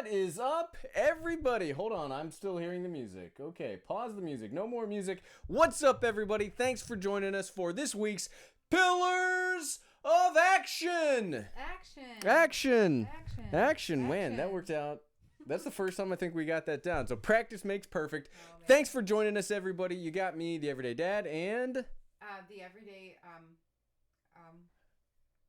What is up, everybody? Hold on, I'm still hearing the music. Okay, pause the music. No more music. What's up, everybody? Thanks for joining us for this week's Pillars of Action. Action. Man, that worked out. That's the first time I think we got that down. So practice makes perfect. Thanks for joining us, everybody. You got me, the Everyday Dad, and the everyday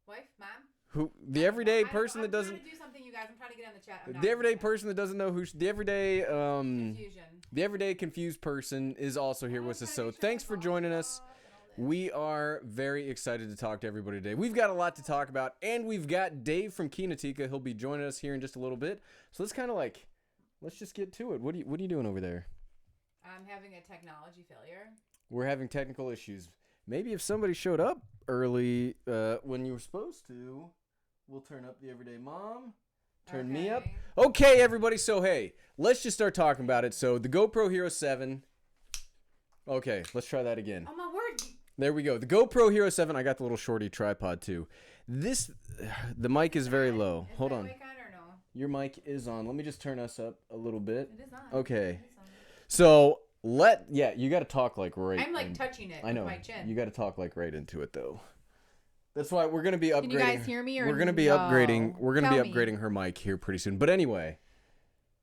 wife, mom. who the everyday person that doesn't. I'm trying to do something, you guys. I'm trying to get on the chat. The everyday person that doesn't know who the everyday Confusion. the everyday confused person is also here with us. So thanks for joining us. We are very excited to talk to everybody today. We've got a lot to talk about, and we've got Dave from Kinotika. He'll be joining us here in just a little bit. So let's just get to it. What are you doing over there? I'm having a technology failure. We're having technical issues. Maybe if somebody showed up early when you were supposed to, we'll turn up the everyday mom. Turn me up. Okay, everybody. So, hey, let's just start talking about it. So, the GoPro Hero 7. Okay, let's try that again. Oh, my word. There we go. The GoPro Hero 7. I got the little shorty tripod, too. The mic is very low. Hold on. Mic on or no? Your mic is on. Let me just turn us up a little bit. It is on. Okay. It is on. So, you got to talk like right. I'm like touching it I know. with my chin. You got to talk like right into it, though. That's why we're going to be upgrading. Can you guys hear me? Or we're going to be upgrading. We're going to be upgrading her mic here pretty soon. But anyway,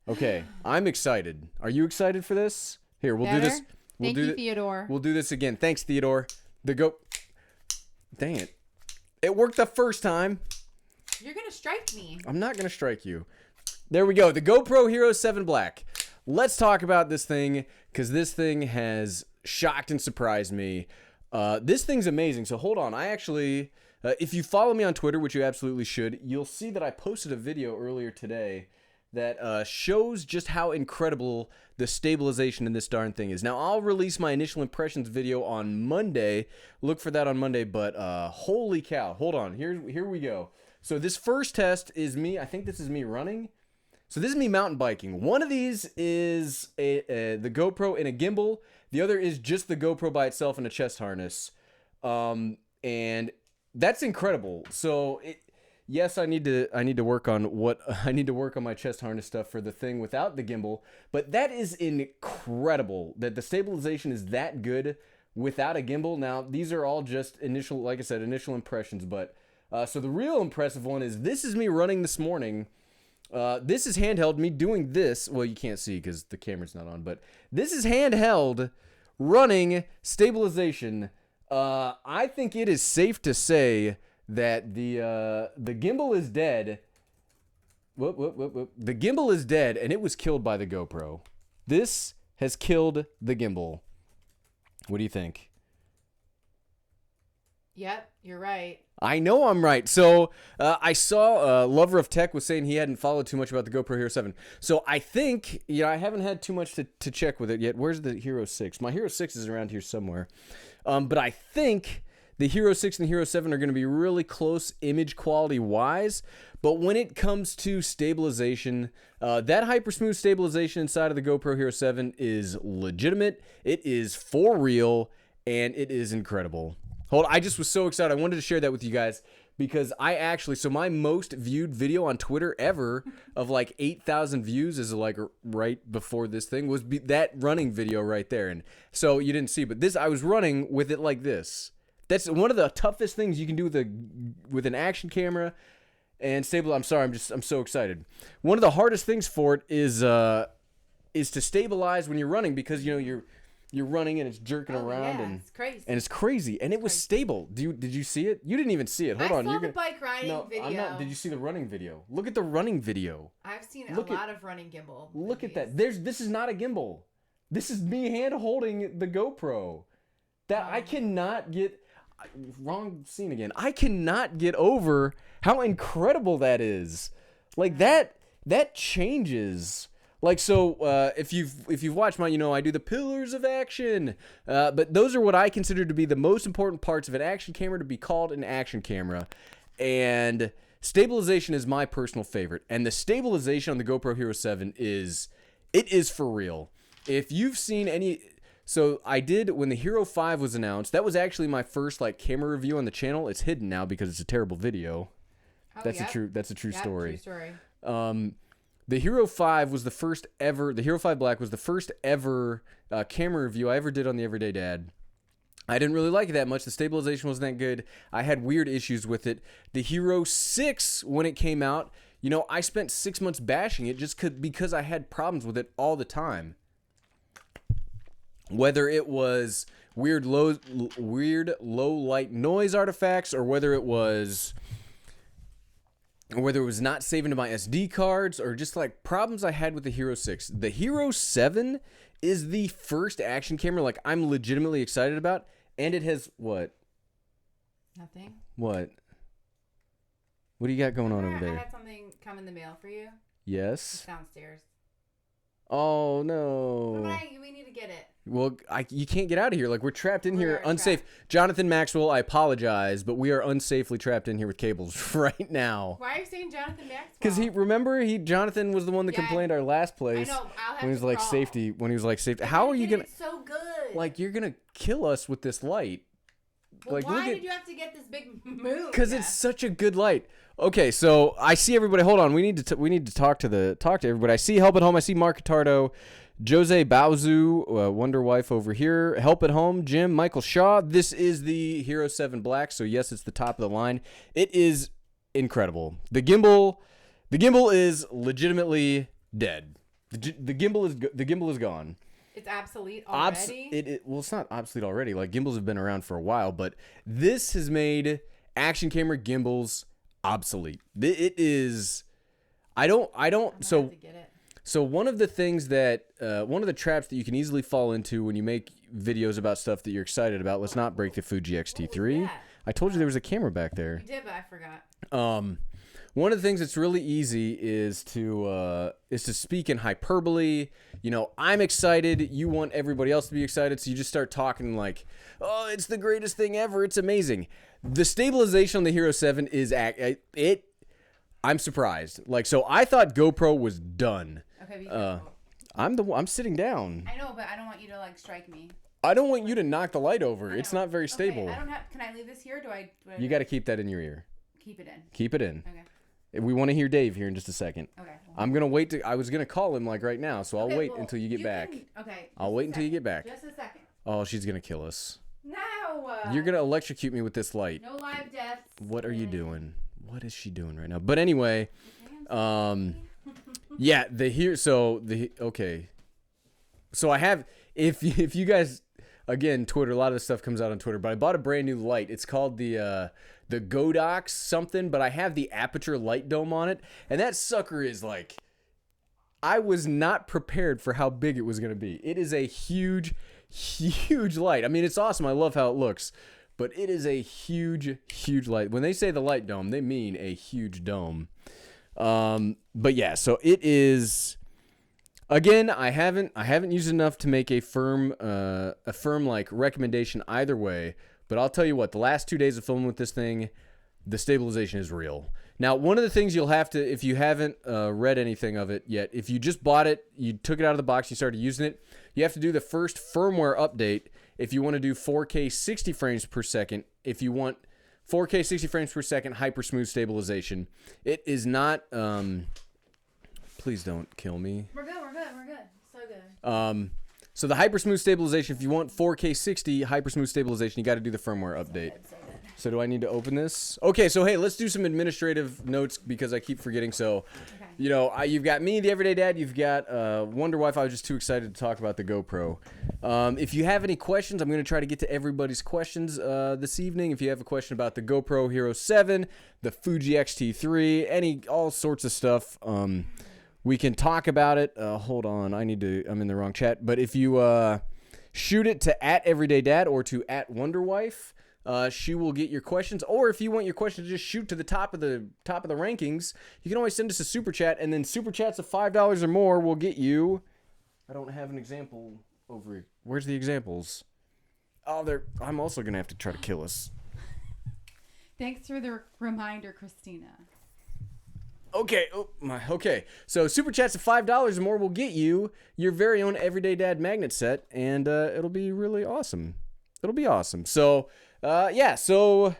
okay, I'm excited. Are you excited for this? Here, we'll do this. Thank you, Theodore. We'll do this again. Thanks, Theodore. Dang it. It worked the first time. You're going to strike me. I'm not going to strike you. There we go. The GoPro Hero 7 Black. Let's talk about this thing because this thing has shocked and surprised me. This thing's amazing. So hold on. I actually, if you follow me on Twitter, which you absolutely should, you'll see that I posted a video earlier today that shows just how incredible the stabilization in this darn thing is. Now, I'll release my initial impressions video on Monday. Look for that on Monday. But holy cow. Hold on. Here we go. So this first test is me. I think this is me running. So this is me mountain biking. One of these is the GoPro in a gimbal. The other is just the GoPro by itself in a chest harness. And that's incredible. So yes, I need to work on my chest harness stuff for the thing without the gimbal. But that is incredible that the stabilization is that good without a gimbal. Now, these are all just initial, like I said, initial impressions. But so the real impressive one is this is me running this morning. This is handheld, me doing this. Well, you can't see because the camera's not on, but this is handheld running stabilization. I think it is safe to say that the gimbal is dead. The gimbal is dead, and it was killed by the GoPro. This has killed the gimbal. What do you think? Yep, you're right. I know I'm right. So I saw Lover of Tech was saying he hadn't followed too much about the GoPro Hero 7. So I think, I haven't had too much to check with it yet. Where's the Hero 6? My Hero 6 is around here somewhere. But I think the Hero 6 and the Hero 7 are going to be really close image quality wise. But when it comes to stabilization, that hyper smooth stabilization inside of the GoPro Hero 7 is legitimate. It is for real, and it is incredible. I just was so excited. I wanted to share that with you guys because so my most viewed video on Twitter ever of like 8,000 views is like right before this thing was that running video right there. And so you didn't see, but I was running with it like this. That's one of the toughest things you can do with an action camera and stable. I'm sorry. I'm so excited. One of the hardest things for it is to stabilize when you're running because, you're running and it's jerking around and it's crazy. And it's crazy. And it was stable. Did you see it? You didn't even see it. Hold on. I saw the bike riding video. I'm not. Did you see the running video? Look at the running video. I've seen a lot of running gimbal. Look at that. This is not a gimbal. This is me hand holding the GoPro. I cannot get wrong scene again. I cannot get over how incredible that is. Like that changes. Like, so, if you've watched my, I do the pillars of action, but those are what I consider to be the most important parts of an action camera to be called an action camera, and stabilization is my personal favorite, and the stabilization on the GoPro Hero 7 is for real. If you've seen so I did, when the Hero 5 was announced, that was actually my first, camera review on the channel. It's hidden now because it's a terrible video. That's a true story. True story. The Hero 5 was the first ever. The Hero 5 Black was the first ever camera review I ever did on the Everyday Dad. I didn't really like it that much. The stabilization wasn't that good. I had weird issues with it. The Hero 6, when it came out, you know, I spent 6 months bashing it just because I had problems with it all the time. Whether it was weird low light noise artifacts, or whether it was not saving to my SD cards, or just like problems I had with the Hero 6. The Hero 7 is the first action camera like I'm legitimately excited about, and it has what? Nothing. What? What do you got going on over there? I had something come in the mail for you. Yes. It's downstairs. Oh no. We need to get it. Well, you can't get out of here. Like, we're trapped in here, unsafe. Jonathan Maxwell, I apologize, but we are unsafely trapped in here with cables right now. Why are you saying Jonathan Maxwell? Because Jonathan was the one that complained our last place. I know. I'll have when he was to like crawl. safety. When he was like safety. How are you gonna? It's so good. Like, you're gonna kill us with this light. Well, like, why did you have to get this big moon? Because it's such a good light. Okay, so I see everybody. Hold on, we need to talk to everybody. I see Help at Home. I see Mark Catardo, Jose Bauzu, Wonder Wife over here. Help at Home, Jim, Michael Shaw. This is the Hero 7 Black. So yes, it's the top of the line. It is incredible. The gimbal is legitimately dead. The gimbal is gone. It's obsolete already? Well, it's not obsolete already. Like, gimbals have been around for a while, but this has made action camera gimbals obsolete. It is. I don't. So one of the things that one of the traps that you can easily fall into when you make videos about stuff that you're excited about. Let's not break the Fuji X-T3. I told you there was a camera back there. You did, but I forgot. One of the things that's really easy is to speak in hyperbole. You know, I'm excited. You want everybody else to be excited, so you just start talking like, "Oh, it's the greatest thing ever. It's amazing." The stabilization on the Hero 7 is I'm surprised. Like, so I thought GoPro was done. Okay, be careful. I'm sitting down. I know, but I don't want you to like strike me. I don't want you to knock the light over. It's not very stable. Okay, I don't have. Can I leave this here? Do I you got to keep that in your ear. Keep it in. Keep it in. Okay. We want to hear Dave here in just a second. Okay. I'm gonna wait. I was gonna call him like right now, so I'll wait until you get back. Okay. I'll wait until you get back. Just a second. Oh, she's gonna kill us. No. You're gonna electrocute me with this light. No live deaths. What are you doing? What is she doing right now? But anyway, yeah. Okay. So I have. If you guys, again, Twitter. A lot of this stuff comes out on Twitter. But I bought a brand new light. It's called the Godox something, but I have the aperture light dome on it, and that sucker is like, I was not prepared for how big it was going to be. It is a huge light. I mean, it's awesome. I love how it looks, but it is a huge light. When they say the light dome, they mean a huge dome. But yeah, so it is. Again, I haven't used enough to make a firm like recommendation either way. But I'll tell you what, the last 2 days of filming with this thing, the stabilization is real. Now, one of the things you'll have to, if you haven't read anything of it yet, if you just bought it, you took it out of the box, you started using it, you have to do the first firmware update if you want to do 4K 60 frames per second. If you want 4K 60 frames per second hyper smooth stabilization, it is not. Please don't kill me. We're good. So good. So the hyper smooth stabilization, if you want 4K 60 hyper smooth stabilization, you got to do the firmware update. So do I need to open this? Okay, so hey, let's do some administrative notes because I keep forgetting. So, you know, you've got me, the Everyday Dad. You've got Wonder Wife. I was just too excited to talk about the GoPro. If you have any questions, I'm going to try to get to everybody's questions this evening. If you have a question about the GoPro Hero 7, the Fuji X-T3, all sorts of stuff, we can talk about it. Hold on, I'm in the wrong chat. But if you shoot it to @EverydayDad or to @WonderWife, she will get your questions. Or if you want your question to just shoot to the top of the rankings, you can always send us a super chat, and then super chats of $5 or more will get you. I don't have an example over here. Where's the examples? Oh, I'm also gonna have to try to kill us. Thanks for the reminder, Christina. Okay. Okay. So super chats of $5 or more will get you your very own Everyday Dad magnet set, and it'll be really awesome. It'll be awesome. So, yeah. So,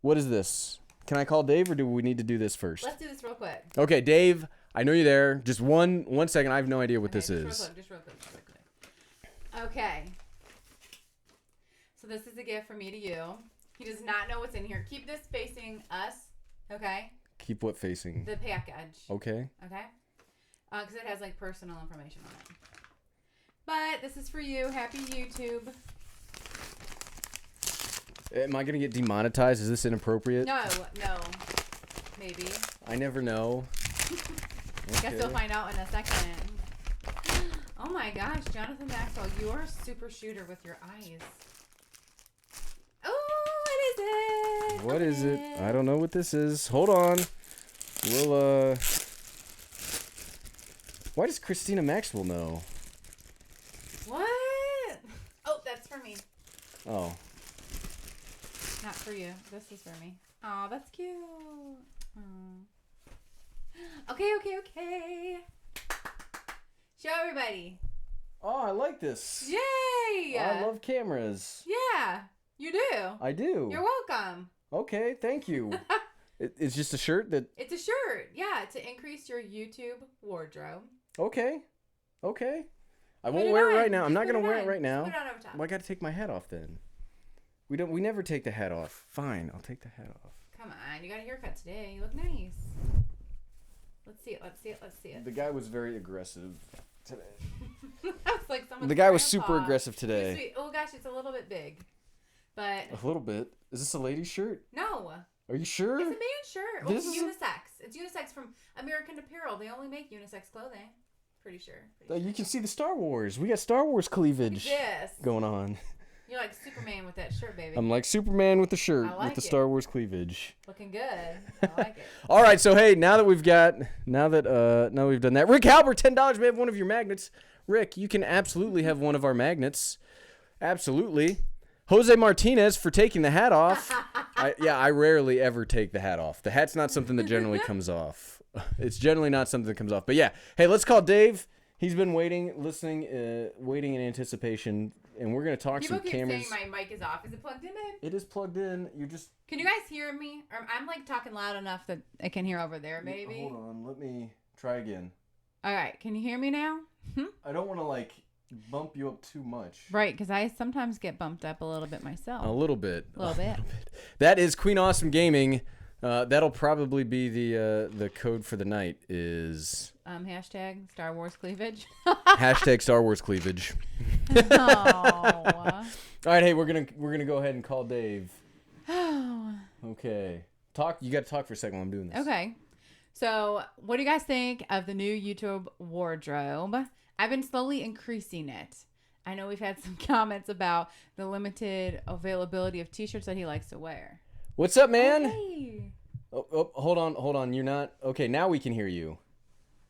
what is this? Can I call Dave, or do we need to do this first? Let's do this real quick. Okay, Dave. I know you're there. Just one second. I have no idea what this is. Just real quick. Okay. So this is a gift from me to you. He does not know what's in here. Keep this facing us, okay? Keep what facing? The package. Okay. Okay? Because it has, like, personal information on it. But this is for you. Happy YouTube. Am I going to get demonetized? Is this inappropriate? No. Maybe. I never know. Okay. Guess we'll find out in a second. Oh my gosh, Jonathan Maxwell, you are a super shooter with your eyes. Oh, what is it? What is it? I don't know what this is. Hold on. We'll, Why does Christina Maxwell know? What? Oh, that's for me. Oh. Not for you. This is for me. Oh, that's cute. Okay. Show everybody. Oh, I like this. Yay! I love cameras. Yeah, you do. I do. You're welcome. Okay, thank you. It's just a shirt that... It's a shirt. Yeah, to increase your YouTube wardrobe. Okay. I won't wear it right now. I'm not going to wear it right now. Put it on over top. Well, I got to take my hat off then. We never take the hat off. Fine, I'll take the hat off. Come on, you got a haircut today. You look nice. Let's see it. The guy was very aggressive today. That's like someone's The guy was grandpa. super aggressive today. Sweet. Oh gosh, it's a little bit big. But A little bit. Is this a lady's shirt? no. Are you sure? It's a man's shirt. Well, This it's is unisex. It's unisex from American Apparel. They only make unisex clothing. Pretty sure. You can see the Star Wars. We got Star Wars cleavage Yes. going on. You're like Superman with that shirt, baby. I'm like Superman with the shirt I like with the it. Star Wars cleavage. Looking good. I like it. All right, so hey, now that we've done that, Rick Halbert, $10 may have one of your magnets. Rick, you can absolutely have one of our magnets. Absolutely. Jose Martinez for taking the hat off. I rarely ever take the hat off. The hat's not something that generally comes off. It's generally not something that comes off. But yeah, hey, let's call Dave. He's been waiting, listening, waiting in anticipation, and we're gonna talk People some keep cameras. saying my mic is off. Is it plugged in, babe? It is plugged in. You're just. Can you guys hear me? Or I'm like talking loud enough that I can hear over there, maybe. Hold on, let me try again. All right, can you hear me now? I don't want to like bump you up too much. Right, because I sometimes get bumped up a little bit myself. A little bit. A little bit. That is Queen Awesome Gaming. That'll probably be the code for the night is Hashtag Star Wars cleavage. hashtag Star Wars cleavage. Oh. All right, hey, we're gonna go ahead and call Dave. Okay, talk. You got to talk for a second while I'm doing this. Okay. So, what do you guys think of the new YouTube wardrobe? I've been slowly increasing it. I know we've had some comments about the limited availability of t-shirts that he likes to wear. What's up, man? Hey. Oh, hold on. You're not okay. Now we can hear you.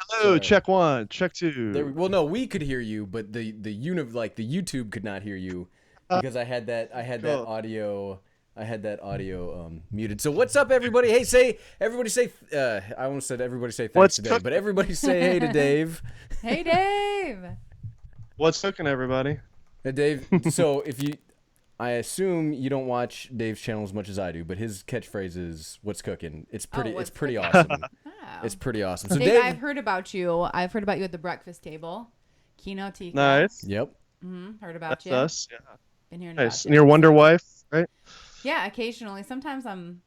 Hello, Sorry. check one, check two. Well, no, we could hear you, but the YouTube could not hear you because I had that audio muted. So what's up, everybody? Hey, everybody say I almost said everybody say thanks What's to Dave, but everybody say hey to Dave. Hey, Dave. What's cooking, everybody? Hey, Dave. So I assume you don't watch Dave's channel as much as I do, but his catchphrase is "What's cooking?" It's pretty. what's It's pretty cooking? awesome. Oh. It's pretty awesome. So Dave, Dave. I've heard about you. I've heard about you at the breakfast table. Kinotika. Nice. Yep. Heard about That's you. us. Yeah. Been hearing Nice. about And you. your Wonder Wife, right? Yeah, occasionally. Sometimes I'm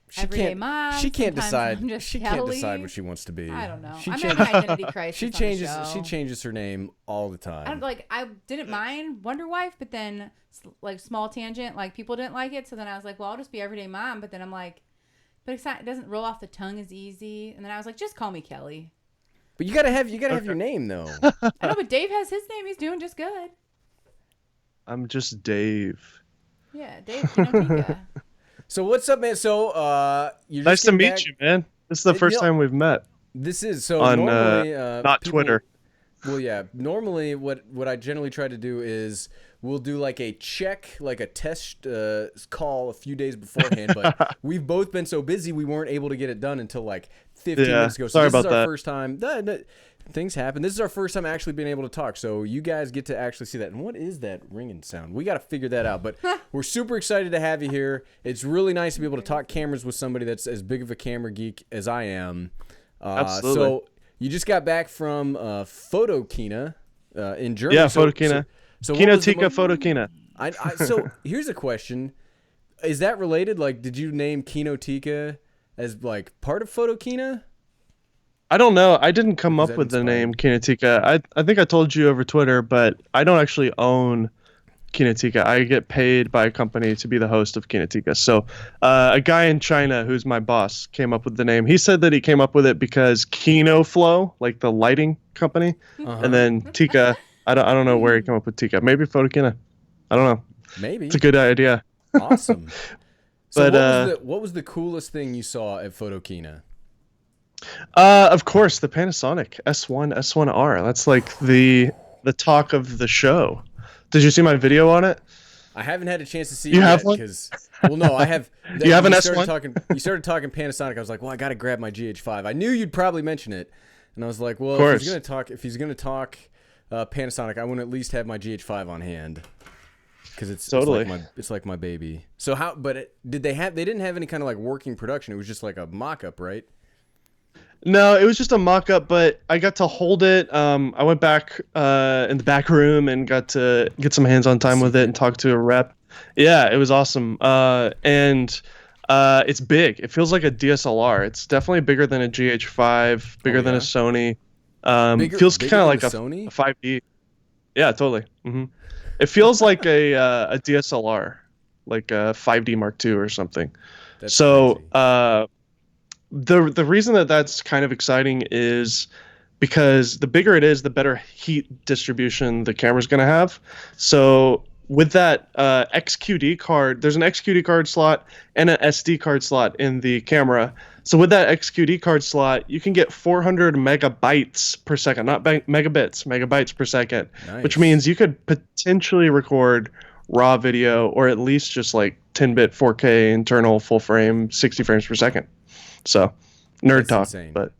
She everyday can't. mom. She can't sometimes decide. I'm just She can't Kelly. decide what she wants to be. I don't know. She I'm changes. having an identity crisis. She on the changes. show. She changes her name all the time. I didn't mind Wonder Wife, but then like small tangent, like people didn't like it. So then I was like, well, I'll just be everyday mom. But then I'm like, but it doesn't roll off the tongue as easy. And then I was like, just call me Kelly. But you gotta have your name though. I know, but Dave has his name. He's doing just good. I'm just Dave. Yeah, Dave Kinotika. So what's up, man? So you're Nice just to getting meet back- you, man. This is the first time we've met This is so on normally not people- Twitter. Well, yeah. Normally, what I generally try to do is we'll do like a check, like a test call a few days beforehand. But we've both been so busy, we weren't able to get it done until like 15 minutes ago. So sorry this is about our that. first time. Things happen. This is our first time actually being able to talk. So you guys get to actually see that. And what is that ringing sound? We got to figure that out. But we're super excited to have you here. It's really nice to be able to talk cameras with somebody that's as big of a camera geek as I am. Absolutely. So You just got back from Photokina in Germany. Yeah, Photokina. So what was the Kinotika Photokina. So here's a question: is that related? Like, did you name Kinotika as like part of Photokina? I don't know. I didn't come Like, was up that with the name inspired? Kinotika. I think I told you over Twitter, but I don't actually own Kinotika. I get paid by a company to be the host of Kinotika. So a guy in China who's my boss came up with the name. He said that he came up with it because Kino Flow, like the lighting company, Uh and huh. then Tika. I don't know where he came up with Tika. Maybe Photokina. I don't know. It's a Maybe. good idea. Awesome. So But what was the coolest thing you saw at Photokina? of course, the Panasonic S1 S1R. That's like the talk of the show. Did you see my video on it? I haven't had a chance to see You it have yet one? because, well, no, I have. You have an You started S1? talking. You started talking Panasonic. I was like, well, I got to grab my GH5. I knew you'd probably mention it, and I was like, Of well, course. if he's gonna talk Panasonic, I want to at least have my GH5 on hand because Totally. it's like my baby. So how? But did they have? They didn't have any kind of like working production. It was just like a mock-up, right? No, it was just a mock-up, but I got to hold it. I went back in the back room and got to get some hands-on time with it and Secret. talk to a rep. Yeah, it was awesome. And it's big. It feels like a DSLR. It's definitely bigger than a GH5, Oh bigger than a yeah, Sony. Feels bigger kind of than the like Sony. a 5D. Yeah, totally. It feels like a DSLR, like a 5D Mark II or something. That's So crazy. the reason that that's kind of exciting is because the bigger it is, the better heat distribution the camera's going to have. So with that XQD card, there's an XQD card slot and an SD card slot in the camera. So with that XQD card slot, you can get 400 megabytes per second, not megabits, megabytes per second, which Nice. means you could potentially record raw video or at least just like 10-bit 4K internal full frame, 60 frames per second. So, nerd That's talk, insane. but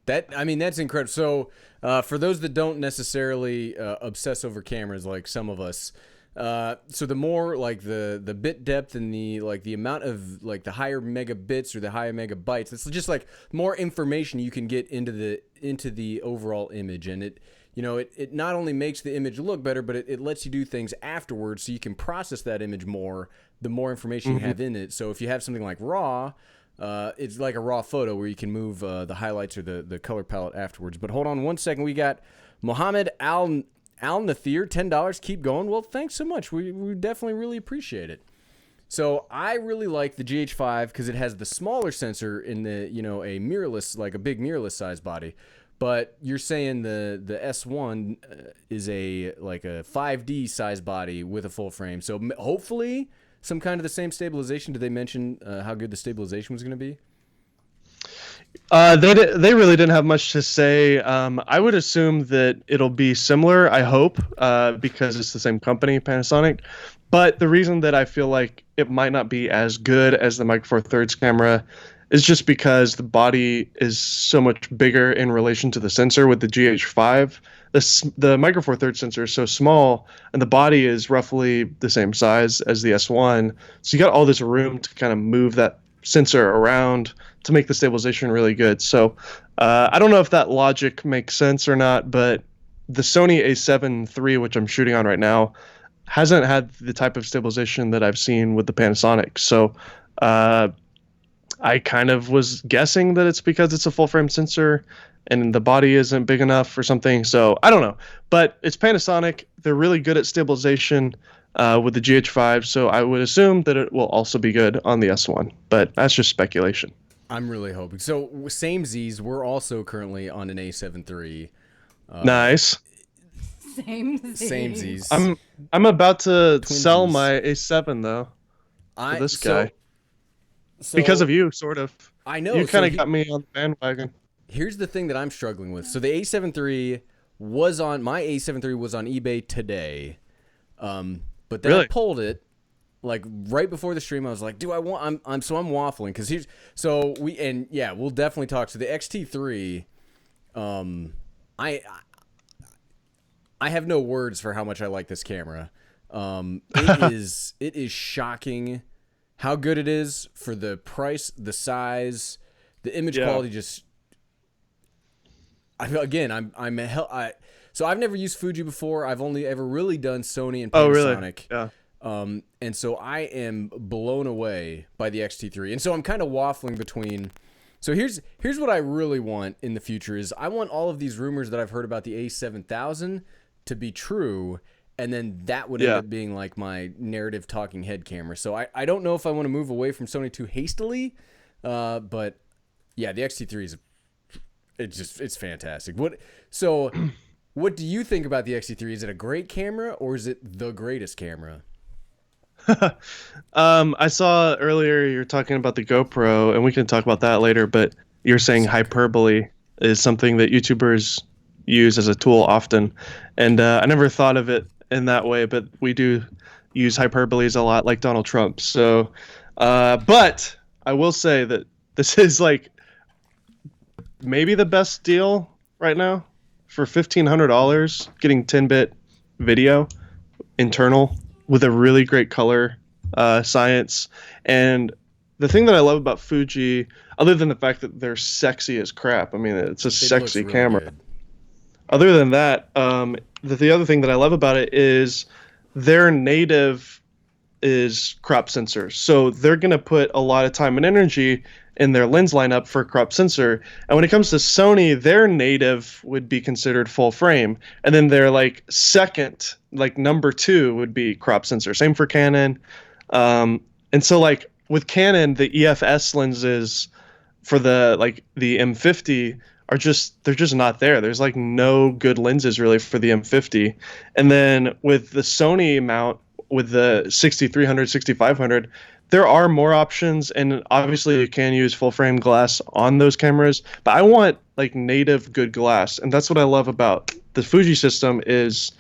That's incredible. So, for those that don't necessarily obsess over cameras like some of us, so the more like the bit depth and the amount of like the higher megabits or the higher megabytes, it's just like more information you can get into the overall image, and it not only makes the image look better, but it lets you do things afterwards, so you can process that image more the more information you mhm. have in it. So if you have something like raw. It's like a raw photo where you can move the highlights or the color palette afterwards. But hold on one second. We got Mohammed Al Nathir, $10. Keep going. Well, thanks so much. We definitely really appreciate it. So I really like the GH5 because it has the smaller sensor in the a mirrorless, like a big mirrorless size body. But you're saying the S1 is a like a 5D size body with a full frame. So hopefully some kind of the same stabilization. Did they mention how good the stabilization was going to be? They really didn't have much to say. I would assume that it'll be similar. I hope, because it's the same company, Panasonic. But the reason that I feel like it might not be as good as the Micro Four Thirds camera is just because the body is so much bigger in relation to the sensor with the GH5. The Micro Four Thirds sensor is so small, and the body is roughly the same size as the S1. So you got all this room to kind of move that sensor around to make the stabilization really good. So I don't know if that logic makes sense or not, but the Sony A7 III, which I'm shooting on right now, hasn't had the type of stabilization that I've seen with the Panasonic. So I kind of was guessing that it's because it's a full frame sensor and the body isn't big enough or something. So I don't know, but it's Panasonic. They're really good at stabilization with the GH5. So I would assume that it will also be good on the S1, but that's just speculation. I'm really hoping. So same Z's. We're also currently on an A7 III. Nice. Same Same Z. Z's. I'm about to sell Twinsies. my A7 though to I this guy because of so you, sort of. I know. You kind of got me on the bandwagon. Here's the thing that I'm struggling with. So the A7 III was on my A7 III was on eBay today, but then I Really? pulled it like right before the stream. I was like, "Do I want?" I'm waffling because here's so we and yeah, we'll definitely talk. So the XT3, I I have no words for how much I like this camera. It is shocking how good it is for the price, the size, the image Yeah. quality. Just So I've never used Fuji before. I've only ever really done Sony and Oh, really? Panasonic. Yeah. And so I am blown away by the X-T3. And so I'm kind of waffling between. So here's what I really want in the future is I want all of these rumors that I've heard about the A7000 to be true, and then that would end up being like my narrative talking head camera. So I don't know if I want to move away from Sony too hastily, but yeah, the X-T3 is it's fantastic. What do you think about the X-T3? Is it a great camera or is it the greatest camera? I saw earlier you're talking about the GoPro, and we can talk about that later, but you're saying hyperbole is something that YouTubers use as a tool often. And I never thought of it in that way, but we do use hyperboles a lot, like Donald Trump. So, but I will say that this is like maybe the best deal right now for $1,500, getting 10-bit video internal with a really great color science. And the thing that I love about Fuji, other than the fact that they're sexy as crap, I mean, it's a sexy really camera. good. Other than that, the other thing that I love about it is their native is crop sensor. So they're going to put a lot of time and energy in their lens lineup for crop sensor. And when it comes to Sony, their native would be considered full frame. And then their like second, like number 2 would be crop sensor. Same for Canon. And so like with Canon, the EFS lenses for the M50 they're just not there. There's like no good lenses really for the M50. And then with the Sony mount, with the 6300, 6500, there are more options, and obviously you can use full frame glass on those cameras, but I want like native good glass. And that's what I love about the Fuji system is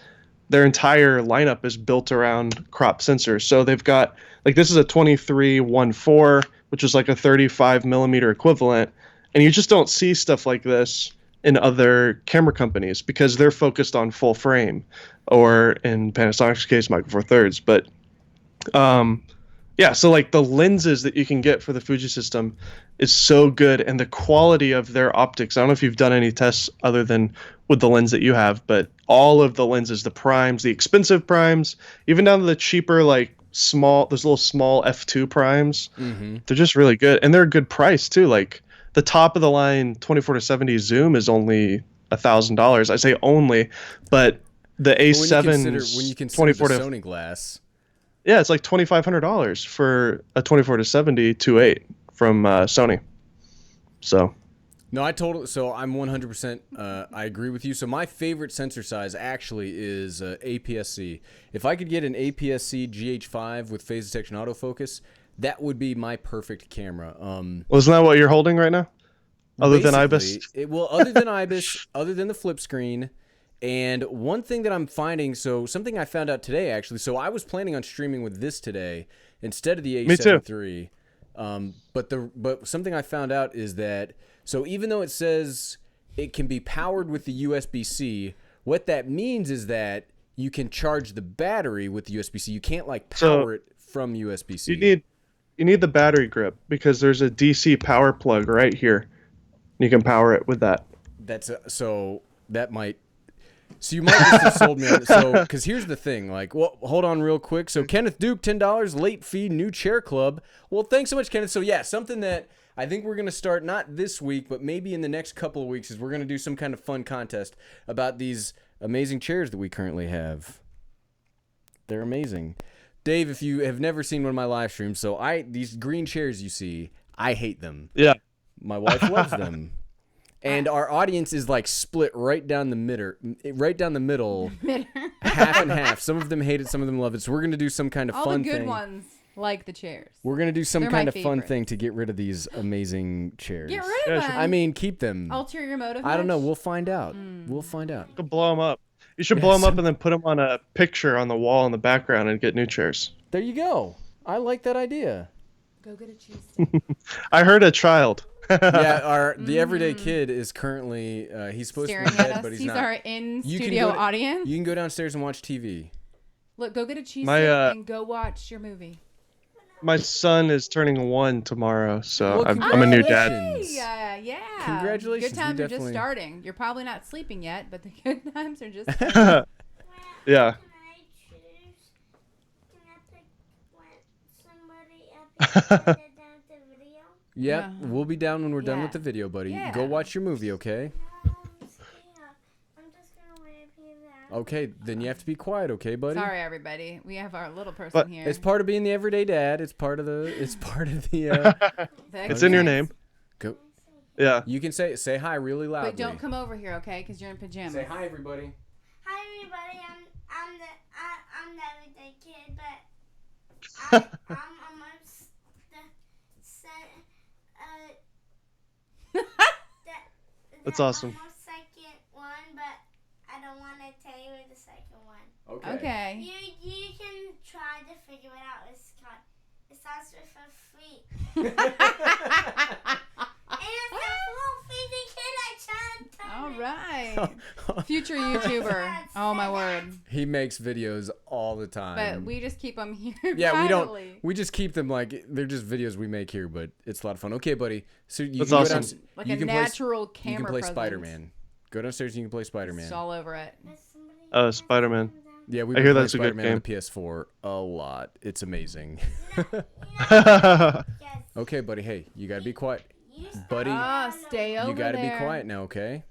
their entire lineup is built around crop sensors. So they've got like, this is a 23-1.4, which is like a 35 millimeter equivalent. And you just don't see stuff like this in other camera companies because they're focused on full frame, or in Panasonic's case, Micro Four Thirds. But yeah, so like the lenses that you can get for the Fuji system is so good, and the quality of their optics. I don't know if you've done any tests other than with the lens that you have, but all of the lenses, the primes, the expensive primes, even down to the cheaper, like those little small f2 primes, they're just really good, and they're a good price too. Like the top of the line 24-70 zoom is only $1,000. I say only, but the A7's when you consider 24 the to Sony glass. Yeah, it's like $2,500 for a 24-70 2.8 from Sony. So No, so I'm 100%, I agree with you. So my favorite sensor size actually is APS-C. If I could get an APS-C GH5 with phase detection autofocus, that would be my perfect camera. Wasn't that what you're holding right now? Other than IBIS? Other than IBIS, other than the flip screen. And one thing that I'm finding, so something I found out today, actually. So I was planning on streaming with this today instead of the A7 III. But something I found out is that, so even though it says it can be powered with the USB-C, what that means is that you can charge the battery with the USB-C. You can't like power it from USB-C. You need the battery grip because there's a DC power plug right here. You can power it with that. So you might just have sold me on it. So, because here's the thing, like, well, hold on real quick. So, Kenneth Duke, $10, late fee, new chair club. Well, thanks so much, Kenneth. So, yeah, something that I think we're going to start not this week, but maybe in the next couple of weeks is we're going to do some kind of fun contest about these amazing chairs that we currently have. They're amazing. Dave, if you have never seen one of my live streams, these green chairs you see, I hate them. Yeah. My wife loves them. And our audience is like split right down the middle, half and half. Some of them hate it, some of them love it. So we're gonna do some kind of All fun the good thing. ones like the chairs. We're gonna do some They're kind my of fun favorite. thing to get rid of these amazing chairs. Get rid of them. I mean, keep them. Ulterior motive. I don't know. much? We'll find out. We'll find out. You could blow them up. You should blow them up and then put them on a picture on the wall in the background and get new chairs. There you go. I like that idea. Go get a cheese stick. I heard a child. Yeah, the everyday kid is currently he's supposed Staring to be in at bed, us. but he's He's not. our in-studio You can go to- audience. You can go downstairs and watch TV. Look, go get a cheese My, stick and go watch your movie. my son is turning 1 tomorrow, so Well, I'm a new dad. congratulations. Yeah. Congratulations, Good we times are just definitely- starting. You're probably not sleeping yet, but the good times are just starting. Yeah. Can I choose? Can I pick when somebody put it down the video? Yep, Yeah. we'll be down when we're done Yeah. with the video, buddy. Yeah. Go watch your movie, okay? No, I'm scared. I'm just gonna wait here now. Okay, then you have to be quiet, okay, buddy? Sorry, everybody. We have our little person But here. It's part of being the everyday dad. It's part of the. It's in your name. Go. Yeah. You can say hi really loudly. But don't come over here, okay? Because you're in pajamas. Say hi, everybody. Hi everybody, I'm the everyday kid, but I'm almost That's awesome. Almost second one, but I don't want to tell you the second one. Okay. You can try to figure it out. It starts with a free. And it's a little feeding kid I tried to tell All you. right. Future YouTuber. Oh, my word. He makes videos all the time. But we just keep them here. Yeah, we don't. privately. We just keep them like they're just videos we make here, but it's a lot of fun. Okay, buddy. So you That's can awesome. go down, Like you a can natural play, camera You can play presence. Spider-Man. Go downstairs and you can play Spider-Man. It's all over it. Spider-Man. Yeah, we I hear play that's a good Spider-Man on game. the PS4 a lot. It's amazing. Yes. Okay, buddy. Hey, you gotta be quiet, You stop. buddy. Ah, stay over You gotta there. be quiet now, okay?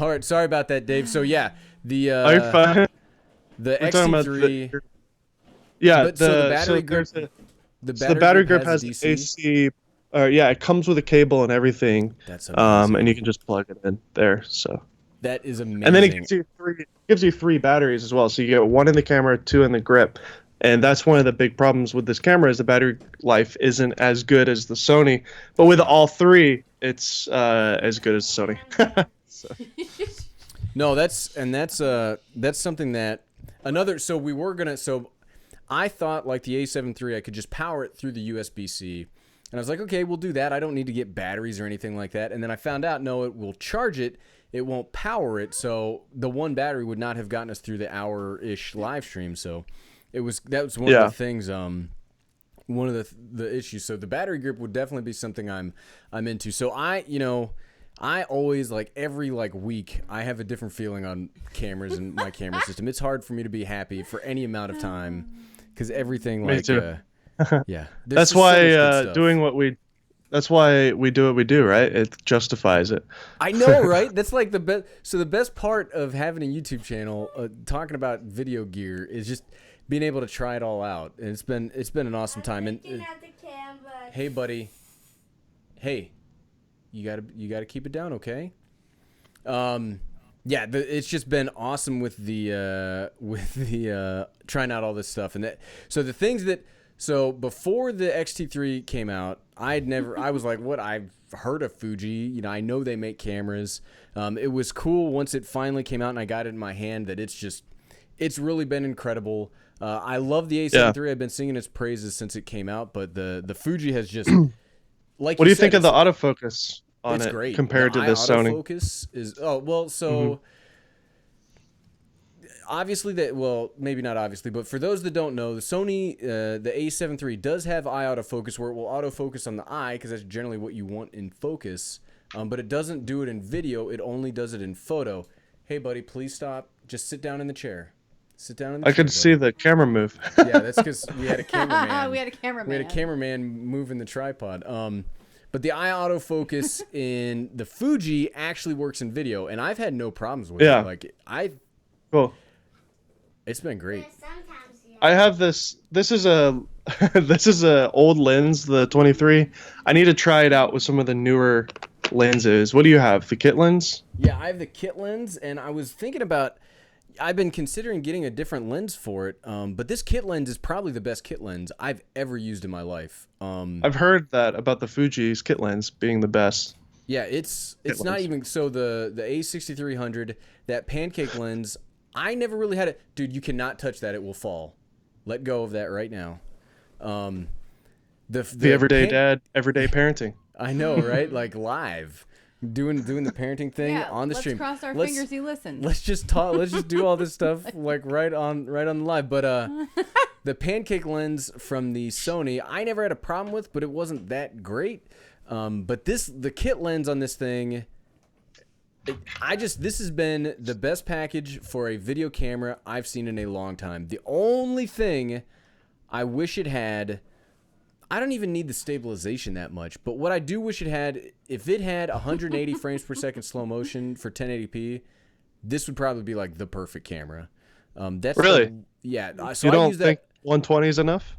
All right. Sorry about that, Dave. So yeah, the Are you fine? the We're talking about XT3. Yeah, But so the battery there's grip- the battery grip has a the DC. AC. Yeah, it comes with a cable and everything. That's amazing. And you can just plug it in there. So, That is amazing. and then it gives you three batteries as well. So you get one in the camera, two in the grip, and that's one of the big problems with this camera is the battery life isn't as good as the Sony. But with all three, it's as good as the Sony. So. No, that's something that I thought like the A7 III I could just power it through the USB-C. And I was like, okay, we'll do that. I don't need to get batteries or anything like that. And then I found out, no, it will charge it. It won't power it. So the one battery would not have gotten us through the hour-ish live stream. So that was one of the things, one of the issues. So the battery grip would definitely be something I'm into. So I always, like, every, like, week, I have a different feeling on cameras and my camera system. It's hard for me to be happy for any amount of time because everything, Me like, too. yeah. That's why that's why we do what we do, right? It justifies it. I know, right? That's like the best. So the best part of having a YouTube channel, talking about video gear, is just being able to try it all out. And it's been an awesome time. And Looking at the camera. hey, buddy, hey, you gotta keep it down, okay? Yeah, it's just been awesome with the trying out all this stuff and that. So before the XT3 came out, I was like, what? I've heard of Fuji. I know they make cameras. It was cool once it finally came out and I got it in my hand that it's really been incredible. I love the A7 III. I've been singing its praises since it came out, but the Fuji has just like. What do you think of the autofocus on it's it great. compared to the Sony? Autofocus is obviously maybe not obviously, but for those that don't know, the Sony the A7 III does have eye autofocus where it will autofocus on the eye because that's generally what you want in focus, but it doesn't do it in video. It only does it in photo. Hey, buddy, please stop. Just sit down in the chair. Sit down in the chair. I could see the camera move. Yeah, that's because we had a cameraman. We had a cameraman moving the tripod. But the eye autofocus in the Fuji actually works in video, and I've had no problems with it. Like Cool. It's been great. Sometimes, yeah. I have this. This is a old lens, the 23. I need to try it out with some of the newer lenses. What do you have? The kit lens? Yeah, I have the kit lens, and I was thinking about. I've been considering getting a different lens for it, but this kit lens is probably the best kit lens I've ever used in my life. I've heard that about the Fuji's kit lens being the best. Yeah, it's not even so the A6300, that pancake lens. I never really had it. Dude, you cannot touch that. It will fall. Let go of that right now. The everyday dad, everyday parenting. I know, right? Like live. Doing the parenting thing on the stream. Let's cross our fingers he listens. Let's just talk. Let's just do all this stuff like right on the live. But the pancake lens from the Sony, I never had a problem with, but it wasn't that great. But the kit lens on this thing, this has been the best package for a video camera I've seen in a long time. The only thing I wish it had, I don't even need the stabilization that much, but what I do wish it had, if it had 180 frames per second slow motion for 1080p, this would probably be like the perfect camera. That's really? Yeah. So you don't I use think that. 120 is enough?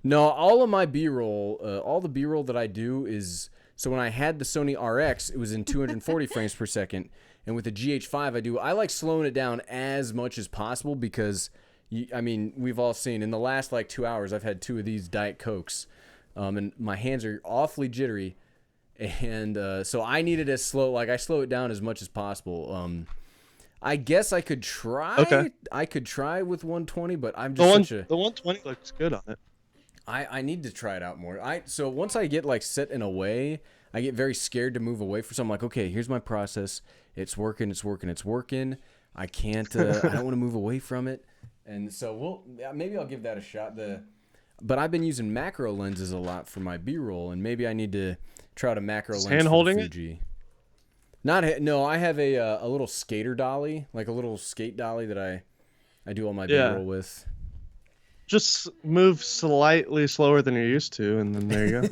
No, all of my B-roll, all the B-roll that I do is, so when I had the Sony RX, it was in 240 frames per second, and with the GH5 I like slowing it down as much as possible because, I mean, we've all seen in the last like 2 hours, I've had 2 of these Diet Cokes, and my hands are awfully jittery, and so I need it as slow, like I slow it down as much as possible. I guess I could try. Okay. I could try with 120, but I'm just the 120 looks good on it. I need to try it out more. So once I get like set in a way, I get very scared to move away from something. I'm like, okay, here's my process. It's working. I can't. I don't want to move away from it. And so maybe I'll give that a shot. But I've been using macro lenses a lot for my B-roll, and maybe I need to try out a macro lens hand for holding the Fuji. No, I have a little skater dolly, like a little skate dolly that I do all my B-roll with. Just move slightly slower than you're used to, and then there you go.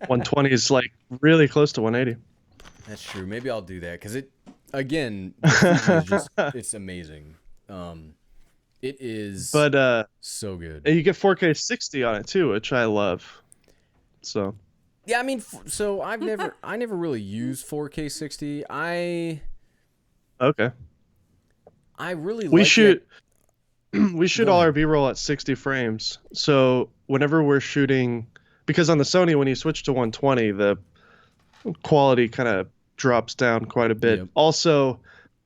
120 is like really close to 180. That's true. Maybe I'll do that because the Fuji is just, it's amazing. It is, but so good. And you get 4K 60 on it too, which I love. So. Yeah, I mean, so I never really used 4K 60. I really we like shoot we shoot all our B-roll at 60 frames. So whenever we're shooting, because on the Sony when you switch to 120, the quality kind of drops down quite a bit. Yep. Also,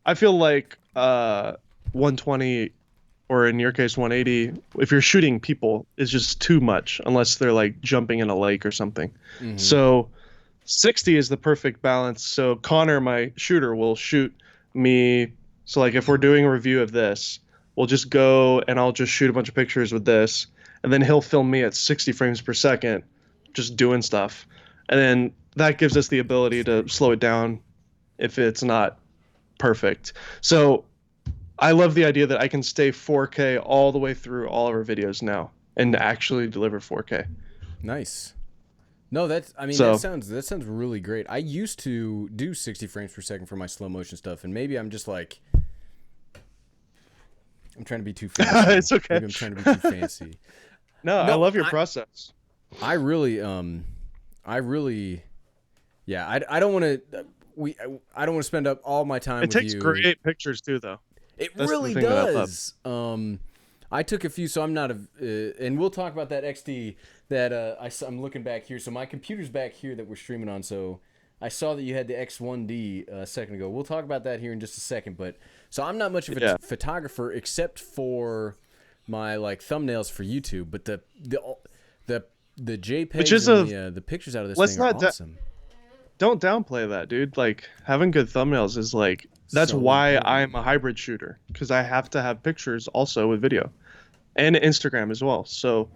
I feel like 120 or in your case 180, if you're shooting people, is just too much unless they're like jumping in a lake or something. Mm-hmm. So 60 is the perfect balance. So Connor, my shooter, will shoot me. So like if we're doing a review of this, we'll just go and I'll just shoot a bunch of pictures with this, and then he'll film me at 60 frames per second just doing stuff. And then that gives us the ability to slow it down if it's not perfect. So I love the idea that I can stay 4K all the way through all of our videos now and actually deliver 4K. Nice. No, that sounds really great. I used to do 60 frames per second for my slow motion stuff, and maybe I'm just like, I'm trying to be too fancy. It's okay. Maybe I'm trying to be too fancy. No, I love your process. I really, yeah. I don't want to. I don't want to spend up all my time with you. It takes great pictures too, though. It really does. I took a few, so I'm not and we'll talk about that XD that I'm looking back here. So my computer's back here that we're streaming on. So I saw that you had the X1D a second ago. We'll talk about that here in just a second. But so I'm not much of a photographer except for my like thumbnails for YouTube. But the JPEGs and the pictures out of this thing are awesome. Don't downplay that, dude. Like having good thumbnails is like. That's so why important. I'm a hybrid shooter, because I have to have pictures also with video and Instagram as well. So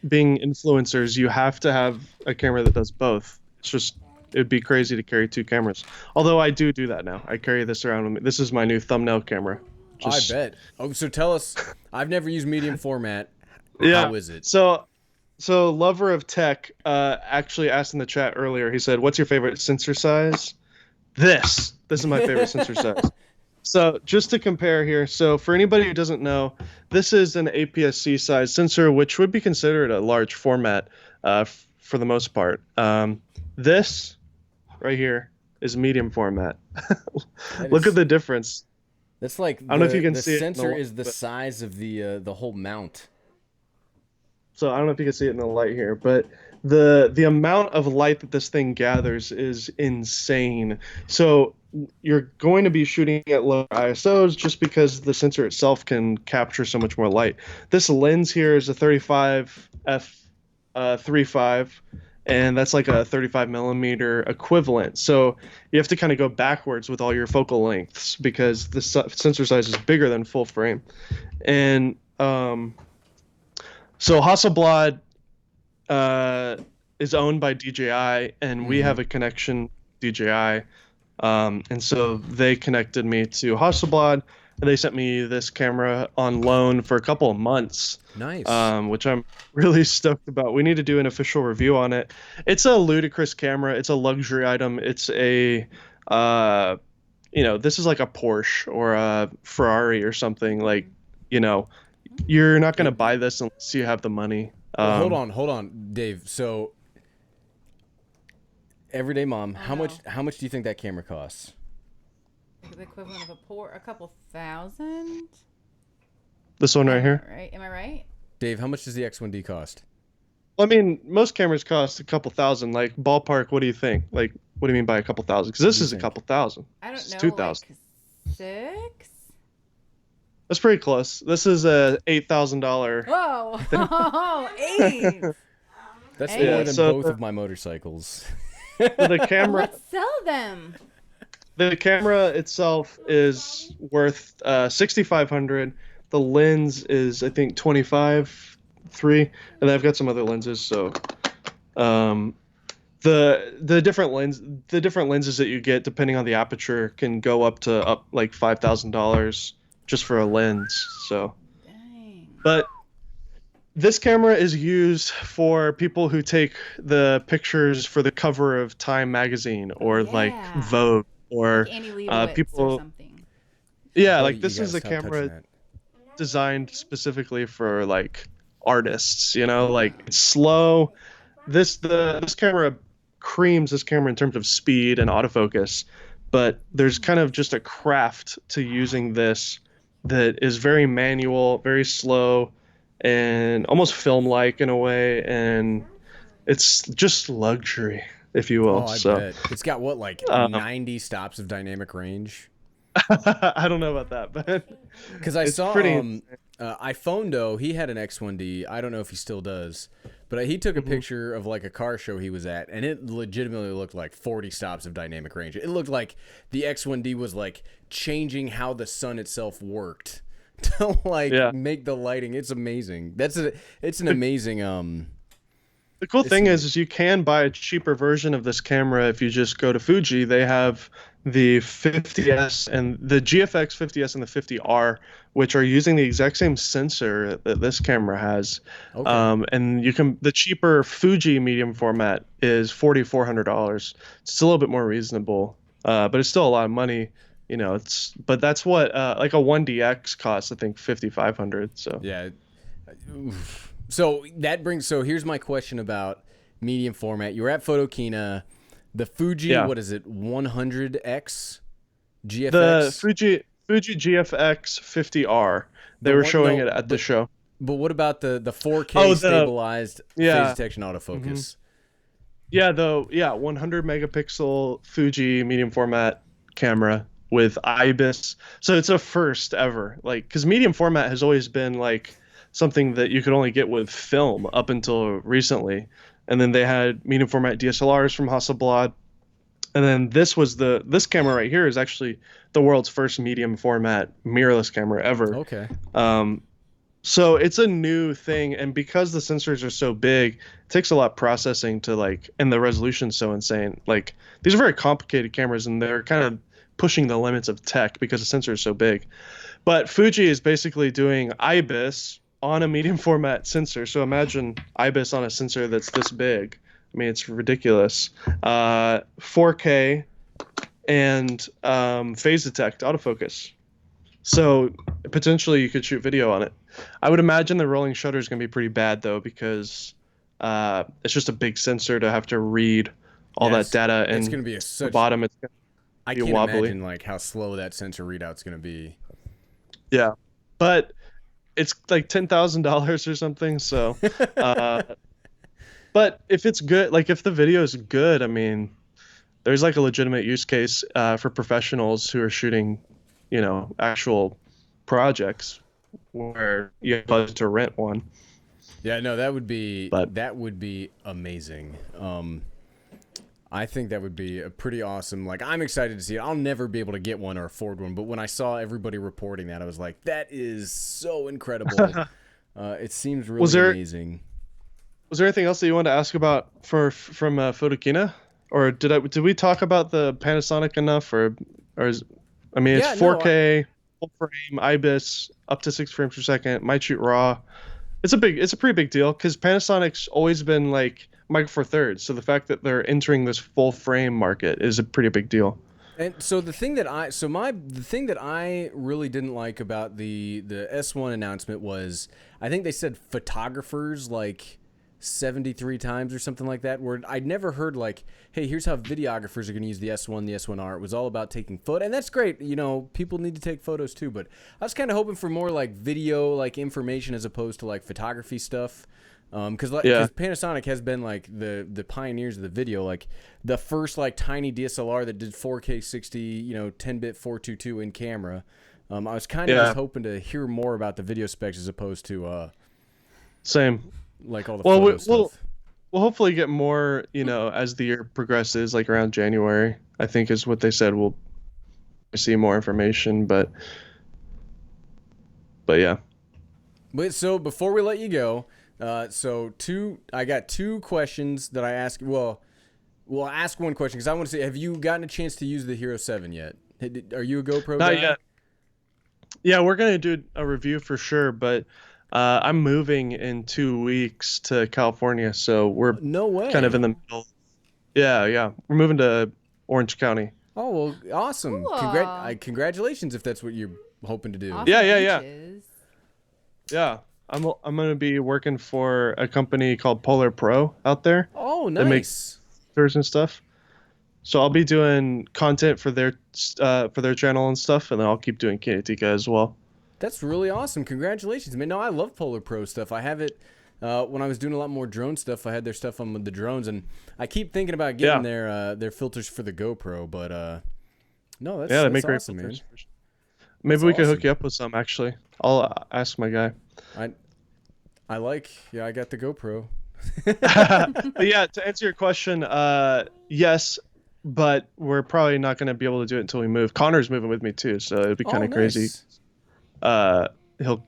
being influencers, you have to have a camera that does both. It's just, it'd be crazy to carry 2 cameras. Although I do that now. I carry this around with me. This is my new thumbnail camera. I bet. Oh, so tell us, I've never used medium format. Yeah. How is it? So Lover of Tech actually asked in the chat earlier, he said, what's your favorite sensor size? This is my favorite sensor size. So just to compare here, so for anybody who doesn't know, this is an APS-C size sensor, which would be considered a large format for the most part. This right here is medium format. Look at the difference. That's like I don't know if you can see it. The sensor is the size of the whole mount. So I don't know if you can see it in the light here, but the amount of light that this thing gathers is insane. So you're going to be shooting at lower ISOs just because the sensor itself can capture so much more light. This lens here is a 35 f3.5, and that's like a 35 millimeter equivalent. So you have to kind of go backwards with all your focal lengths because the sensor size is bigger than full frame. And So Hasselblad uh, is owned by DJI, and we Mm-hmm. have a connection DJI. And so they connected me to Hasselblad, and they sent me this camera on loan for a couple of months, Nice. which I'm really stoked about. We need to do an official review on it. It's a ludicrous camera. It's a luxury item. It's a, uh, this is like a Porsche or a Ferrari or something. Like, you know, you're not gonna It, buy this unless you have the money. well, hold on, Dave. So, everyday mom, Oh how much do you think that camera costs? The equivalent of a couple thousand. This one right here. Right? Am I right? Dave, how much does the X1D cost? I mean, most cameras cost a couple thousand. Like ballpark, what do you think? Like, what do you mean by a couple thousand? Because What this do you is a think? couple thousand. I This don't is know. 2,000. Like 6. That's pretty close. This is a $8,000. Whoa! Oh, 8. That's Hey. more Yeah. than So both of my motorcycles. the camera, Let's sell them. the camera itself is worth 6,500. The lens is I think 25.3, and I've got some other lenses. So, um, the different lenses that you get depending on the aperture can go up like $5,000 just for a lens. So, Dang. but this camera is used for people who take the pictures for the cover of Time magazine or like Yeah. Vogue or Like Annie Leibovitz or people. something. Yeah, Buddy, like this you is gotta a stop touching camera that. designed specifically for like artists, like it's slow. This camera creams this camera in terms of speed and autofocus, but there's kind of just a craft to using this that is very manual, very slow, and almost film-like in a way, and it's just luxury, if you will. Oh, I So, bet. It's got what, like um, 90 stops of dynamic range? I don't know about that, but Because I it's saw pretty. iPhondo, he had an X1D. I don't know if he still does, but he took a Mhm. picture of like a car show he was at, and it legitimately looked like 40 stops of dynamic range. It looked like the X1D was like changing how the sun itself worked to like Yeah. make the lighting. It's amazing. It's an amazing The cool It's thing an- is you can buy a cheaper version of this camera if you just go to Fuji. They have the 50S and the GFX 50S and the 50R, which are using the exact same sensor that this camera has. okay. And the cheaper Fuji medium format is $4,400. It's a little bit more reasonable, but it's still a lot of money. But that's what like a 1DX costs, I think 5,500. So Yeah. Oof. So here's my question about medium format. You were at Photokina, the Fuji, yeah. what is it, 100X The GFX? Fuji GFX 50R. They The were one, showing no, it at the show. but what about the 4K Oh, stabilized phase yeah, detection autofocus? yeah, 100 megapixel Fuji medium format camera with IBIS. So it's a first ever, like, because medium format has always been like something that you could only get with film up until recently, and then they had medium format DSLRs from Hasselblad, and then this camera right here is actually the world's first medium format mirrorless camera ever. Okay. Um, so it's a new thing, and because the sensors are so big, it takes a lot of processing to like, and the resolution's so insane. Like these are very complicated cameras, and they're kind of pushing the limits of tech because the sensor is so big. But Fuji is basically doing IBIS on a medium format sensor. So imagine IBIS on a sensor that's this big. I mean, it's ridiculous. 4K and phase detect autofocus. So potentially you could shoot video on it. I would imagine the rolling shutter is going to be pretty bad though, because it's just a big sensor to have to read all Yes, that data, and it's going to be the such. bottom it's going I to be can't wobbly. imagine like how slow that sensor readout's going to be. Yeah, but it's like $10,000 or something. So, uh, but if it's good, like if the video is good, I mean, there's like a legitimate use case for professionals who are shooting, actual projects where you have budget to rent one. Yeah, no, But that would be amazing. I think that would be a pretty awesome. Like, I'm excited to see it. I'll never be able to get one or afford one, but when I saw everybody reporting that, I was like, that is so incredible. It seems Was really there amazing. was there anything else that you wanted to ask about from Photokina, or did we talk about the Panasonic enough, or is, I mean, it's Yeah, no, 4K, full frame, IBIS, up to 6 frames per second, might shoot RAW. It's a pretty big deal because Panasonic's always been like Micro Four Thirds, so the fact that they're entering this full frame market is a pretty big deal. and so the thing that I really didn't like about the S1 announcement was I think they said photographers like 73 times or something like that, where I'd never heard like, hey, here's how videographers are going to use the S1, the S1R. It was all about taking photo, and that's great. You know, people need to take photos too, but I was kind of hoping for more like video, like information as opposed to like photography stuff. Because Yeah. Panasonic has been like the pioneers of the video, like the first like tiny DSLR that did 4K 60, 10-bit 422 in camera. I was kind of Yeah. just hoping to hear more about the video specs as opposed to Same. like all the Well, photo we'll stuff. we'll hopefully get more, as the year progresses, like around January, I think is what they said. We'll see more information, but yeah. But so before we let you go, I got two questions that I ask. Well, we'll ask one question because I want to say, have you gotten a chance to use the Hero 7 yet? Are you a GoPro Not guy? yet. Yeah, we're gonna do a review for sure, but I'm moving in 2 weeks to California, so we're No way. kind of in the middle. Yeah, yeah. We're moving to Orange County. Oh well, awesome! Cool. Congratulations if that's what you're hoping to do. Awesome Yeah. beaches. Yeah. I'm gonna be working for a company called Polar Pro out there Oh, that makes nice. tours and stuff. So I'll be doing content for their channel and stuff, and then I'll keep doing Kinotika as well. That's really awesome. Congratulations, man. No, I love Polar Pro stuff. I have it when I was doing a lot more drone stuff. I had their stuff on the drones, and I keep thinking about getting their filters for the GoPro. But no, Yeah, they make that's great awesome, man. filters. Maybe That's we could hook awesome. you up with some. Actually, I'll ask my guy. I got the GoPro. But yeah, to answer your question, yes, but we're probably not going to be able to do it until we move. Connor's moving with me too, so it'd be kind of crazy. Nice.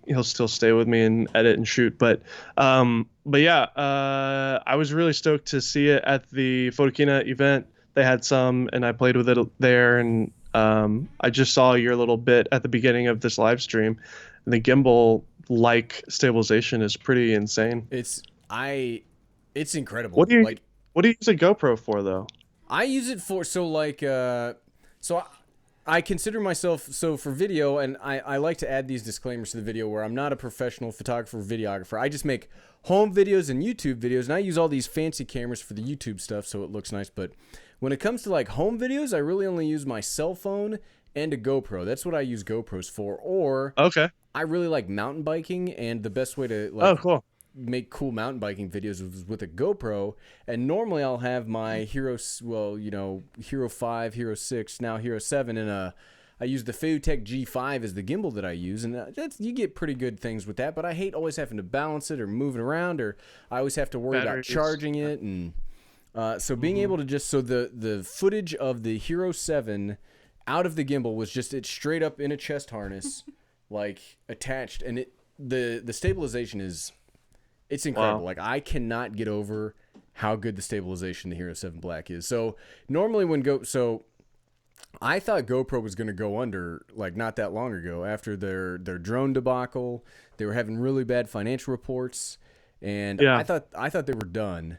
He'll still stay with me and edit and shoot, but yeah, I was really stoked to see it at the Photokina event. They had some, and I played with it there, and I just saw your little bit at the beginning of this live stream. And the gimbal like stabilization is pretty insane. It's incredible. What do you like? what do you use a GoPro for though? I use it for I consider myself for video, and I like to add these disclaimers to the video where I'm not a professional photographer or videographer. I just make home videos and YouTube videos, and I use all these fancy cameras for the YouTube stuff so it looks nice. But when it comes to like home videos, I really only use my cell phone and a GoPro. That's what I use GoPros for. Or Okay. I really like mountain biking, and the best way to Oh, cool. make cool mountain biking videos with a GoPro. And normally I'll have my Hero 5, Hero 6, now Hero 7, and I use the Faa G5 as the gimbal that I use, and you get pretty good things with that. But I hate always having to balance it or move it around, or I always have to worry about Batteries. charging it. And so being able to the footage of the Hero 7 out of the gimbal was just it straight up in a chest harness, like attached, and the stabilization is. It's incredible. Wow. Like, I cannot get over how good the stabilization the Hero 7 Black is. So normally I thought GoPro was going to go under like not that long ago after their drone debacle. They were having really bad financial reports, and Yeah. I thought they were done.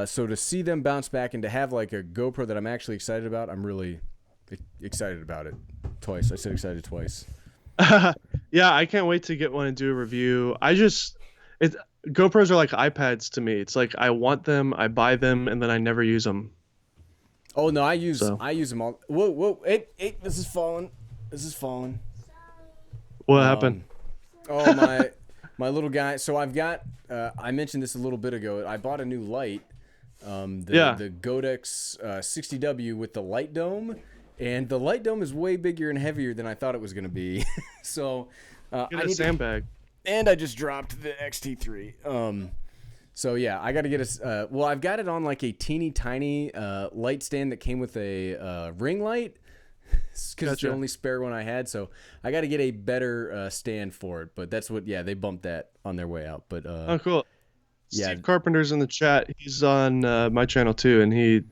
So to see them bounce back and to have like a GoPro that I'm actually excited about, I'm really excited about it. Twice. I said excited twice. Yeah, I can't wait to get one and do a review. GoPros are like iPads to me. It's like I want them, I buy them, and then I never use them. Oh no, I use So. them all. Whoa! Hey! This is falling. What happened? Oh my little guy. So I've got. I mentioned this a little bit ago. I bought a new light. The Godex 60W with the light dome, and the light dome is way bigger and heavier than I thought it was going to be. So Get I a need sandbag. and I just dropped the XT3. So yeah, I got to get I've got it on like a teeny tiny light stand that came with a ring light. because it's the only spare one I had. So I got to get a better stand for it. But that's what, they bumped that on their way out. But Oh, cool. yeah, Steve Carpenter's in the chat. He's on my channel too, and he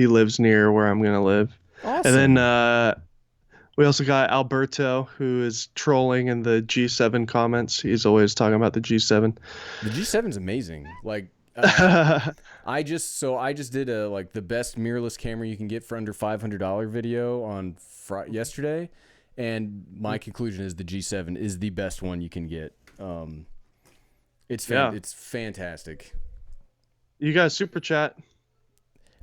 lives near where I'm gonna live. awesome. And then we also got Alberto, who is trolling in the G7 comments. He's always talking about the G7. The G7's amazing. Like, I just did like the best mirrorless camera you can get for under $500 video on yesterday, and my conclusion is the G7 is the best one you can get. It's fantastic. You guys super chat.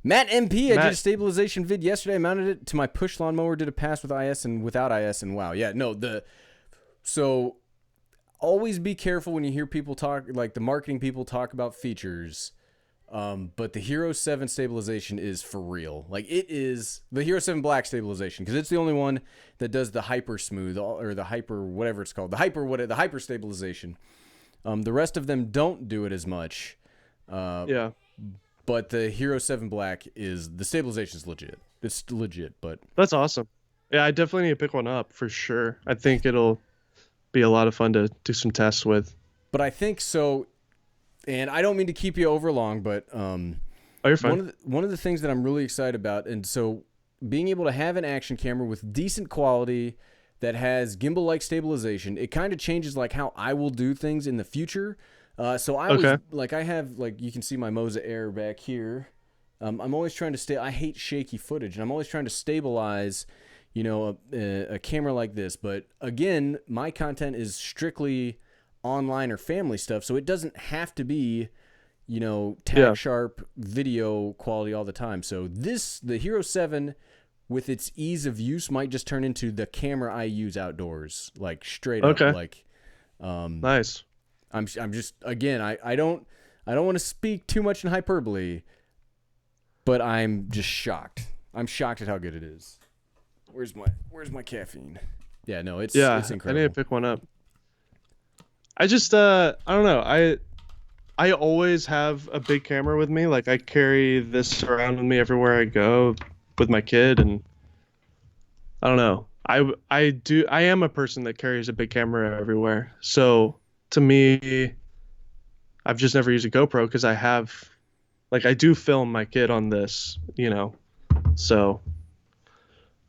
Matt MP, I did a stabilization vid yesterday. I mounted it to my push lawnmower, did a pass with IS and without IS, and wow. Yeah, no, so always be careful when you hear people talk, like the marketing people talk about features. But the Hero 7 stabilization is for real. Like, it is the Hero 7 Black stabilization, because it's the only one that does the hyper smooth, or the hyper, whatever it's called, the hyper stabilization. The rest of them don't do it as much. Yeah. But the Hero 7 Black the stabilization is legit. It's legit, but that's awesome. Yeah, I definitely need to pick one up for sure. I think it'll be a lot of fun to do some tests with. But I think so, and I don't mean to keep you over long, but oh, you're fine. One of the things that I'm really excited about, and so being able to have an action camera with decent quality that has gimbal-like stabilization, it kind of changes like how I will do things in the future. So I always, like, I have, like, you can see my Moza Air back here. I'm always trying to I hate shaky footage, and I'm always trying to stabilize, a camera like this. But again, my content is strictly online or family stuff, so it doesn't have to be, tack sharp video quality all the time. So the Hero 7, with its ease of use, might just turn into the camera I use outdoors, like straight up. Like, nice. I'm just, again, I don't want to speak too much in hyperbole, but I'm just shocked. I'm shocked at how good it is. Where's my caffeine? Yeah, no, it's incredible. I need to pick one up. I just I don't know. I always have a big camera with me. Like, I carry this around with me everywhere I go with my kid, and I don't know. I am a person that carries a big camera everywhere. So to me, I've just never used a GoPro because I do film my kid on this, so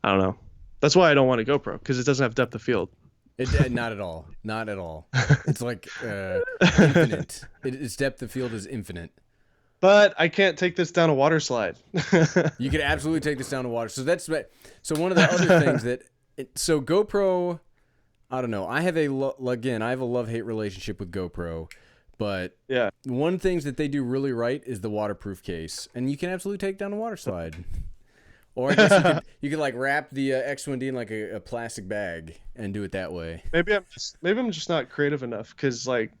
I don't know. That's why I don't want a GoPro, because it doesn't have depth of field. Not at all. Not at all. It's like infinite. Its depth of field is infinite. But I can't take this down a water slide. You could absolutely take this down a water. So one of the other things so GoPro, I don't know. I have a love-hate relationship with GoPro, but one things that they do really right is the waterproof case, and you can absolutely take down a water slide. Or I guess you could like wrap the X1D in like a plastic bag and do it that way. Maybe I'm just not creative enough, because like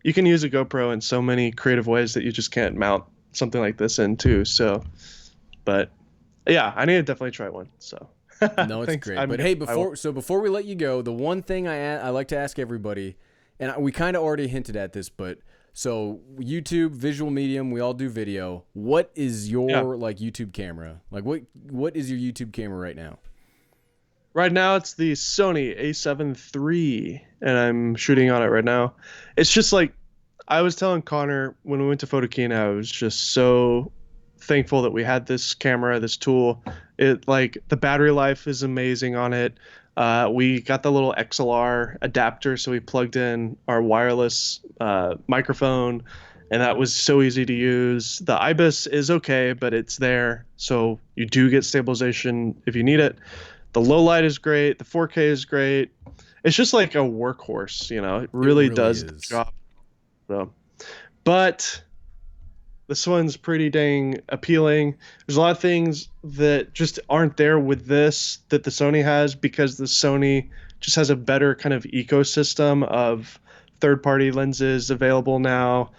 you can use a GoPro in so many creative ways that you just can't mount something like this in too. So, but yeah, I need to definitely try one. So. No, it's great. But hey, before we let you go, the one thing I like to ask everybody, and we kind of already hinted at this, but so YouTube, visual medium, we all do video. What is your like YouTube camera? Like what is your YouTube camera right now? Right now it's the Sony A7 III, and I'm shooting on it right now. It's just like, I was telling Connor when we went to Photokina, I was just so thankful that we had this camera, this tool. It, like, the battery life is amazing on it. We got the little XLR adapter, so we plugged in our wireless microphone, and that was so easy to use. The IBIS is okay, but it's there, so you do get stabilization if you need it. The low light is great. The 4K is great. It's just like a workhorse, it really does the job. So, but this one's pretty dang appealing. There's a lot of things that just aren't there with this that the Sony has, because the Sony just has a better kind of ecosystem of third-party lenses available now.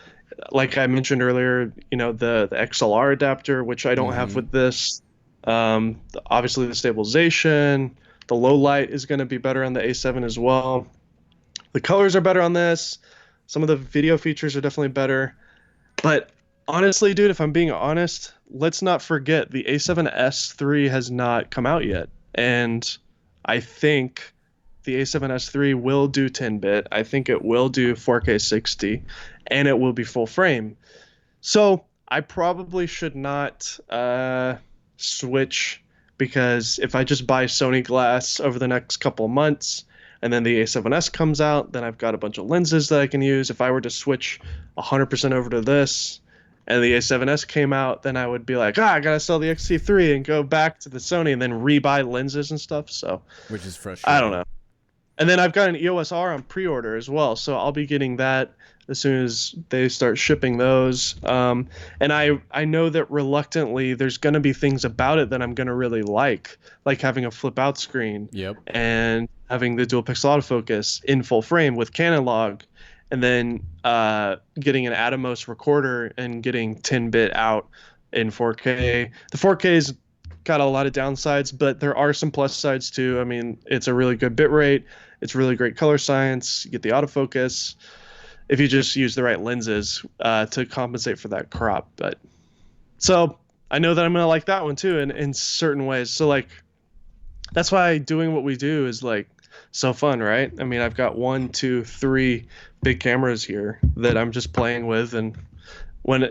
Like I mentioned earlier, the XLR adapter, which I don't have with this. Obviously the stabilization, the low light is going to be better on the A7 as well. The colors are better on this. Some of the video features are definitely better. But honestly, dude, if I'm being honest, let's not forget the A7S III has not come out yet. and I think the A7S III will do 10-bit. I think it will do 4K 60, and it will be full frame. So I probably should not switch, because if I just buy Sony glass over the next couple of months and then the A7S comes out, then I've got a bunch of lenses that I can use. If I were to switch 100% over to this and the A7S came out, then I would be like, I gotta sell the XT3 and go back to the Sony and then rebuy lenses and stuff. So Which is frustrating. I don't know. And then I've got an EOS R on pre-order as well, so I'll be getting that as soon as they start shipping those. And I know that reluctantly there's going to be things about it that I'm going to really like having a flip-out screen. Yep. And having the dual pixel autofocus in full frame with Canon log, and then getting an Atomos recorder and getting 10-bit out in 4K. The 4K's got a lot of downsides, but there are some plus sides too. I mean, it's a really good bit rate. It's really great color science. You get the autofocus if you just use the right lenses to compensate for that crop. But so I know that I'm gonna like that one too in certain ways. So like that's why doing what we do is like so fun, right? I mean, I've got 1, 2, 3 big cameras here that I'm just playing with, and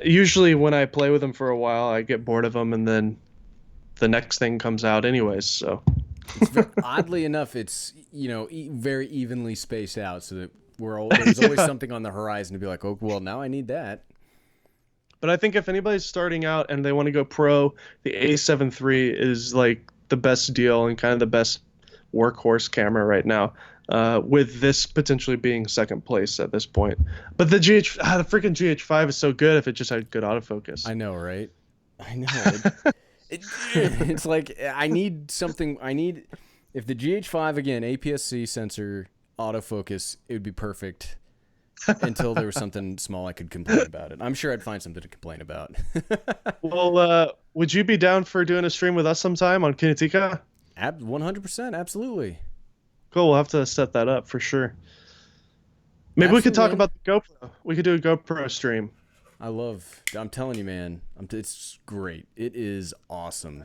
usually when I play with them for a while, I get bored of them, and then the next thing comes out anyways. So oddly enough, it's very evenly spaced out, so that there's always something on the horizon to be like, oh well, now I need that. But I think if anybody's starting out and they want to go pro, the A7 III is like the best deal and kind of the best workhorse camera right now, with this potentially being second place at this point. But the freaking GH5 is so good if it just had good autofocus. I know, right? I know. It's like I need something. If the GH5 again, APS-C sensor, autofocus, it would be perfect. Until there was something small I could complain about it. I'm sure I'd find something to complain about. Well, would you be down for doing a stream with us sometime on Kinotika? 100%, absolutely. Cool, we'll have to set that up for sure. Maybe we could talk about the GoPro. We could do a GoPro stream. I'm telling you, man, it's great. It is awesome.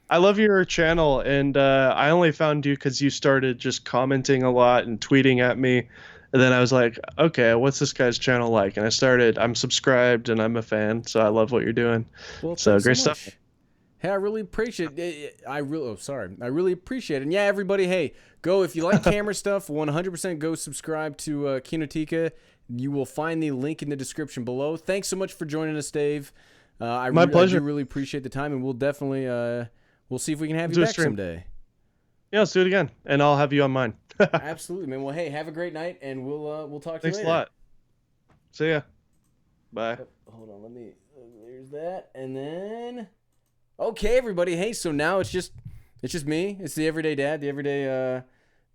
I love your channel, and I only found you because you started just commenting a lot and tweeting at me. And then I was like, okay, what's this guy's channel like? And I'm subscribed and I'm a fan, so I love what you're doing. Well, so great so stuff. Hey, I really appreciate it. I really appreciate it. And yeah, everybody, hey, go if you like camera stuff, 100% go subscribe to Kinotika. You will find the link in the description below. Thanks so much for joining us, Dave. My pleasure. I do really appreciate the time, and we'll definitely we'll see if we can have you back someday. Yeah, let's do it again, and I'll have you on mine. Absolutely, man. Well, hey, have a great night, and we'll talk to you later. Thanks a lot. See ya. Bye. Hold on, there's that, and then okay, everybody. Hey, so now it's just me. It's the everyday dad, the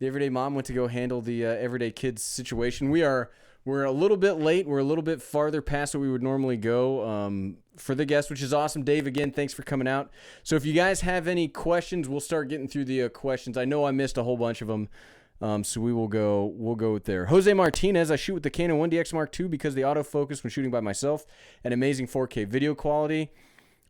everyday mom went to go handle the everyday kids situation. We're a little bit late. We're a little bit farther past what we would normally go for the guest, which is awesome. Dave, again, thanks for coming out. So if you guys have any questions, we'll start getting through the questions. I know I missed a whole bunch of them, so we'll go with there. Jose Martinez, I shoot with the Canon 1DX Mark II because the autofocus when shooting by myself and amazing 4K video quality.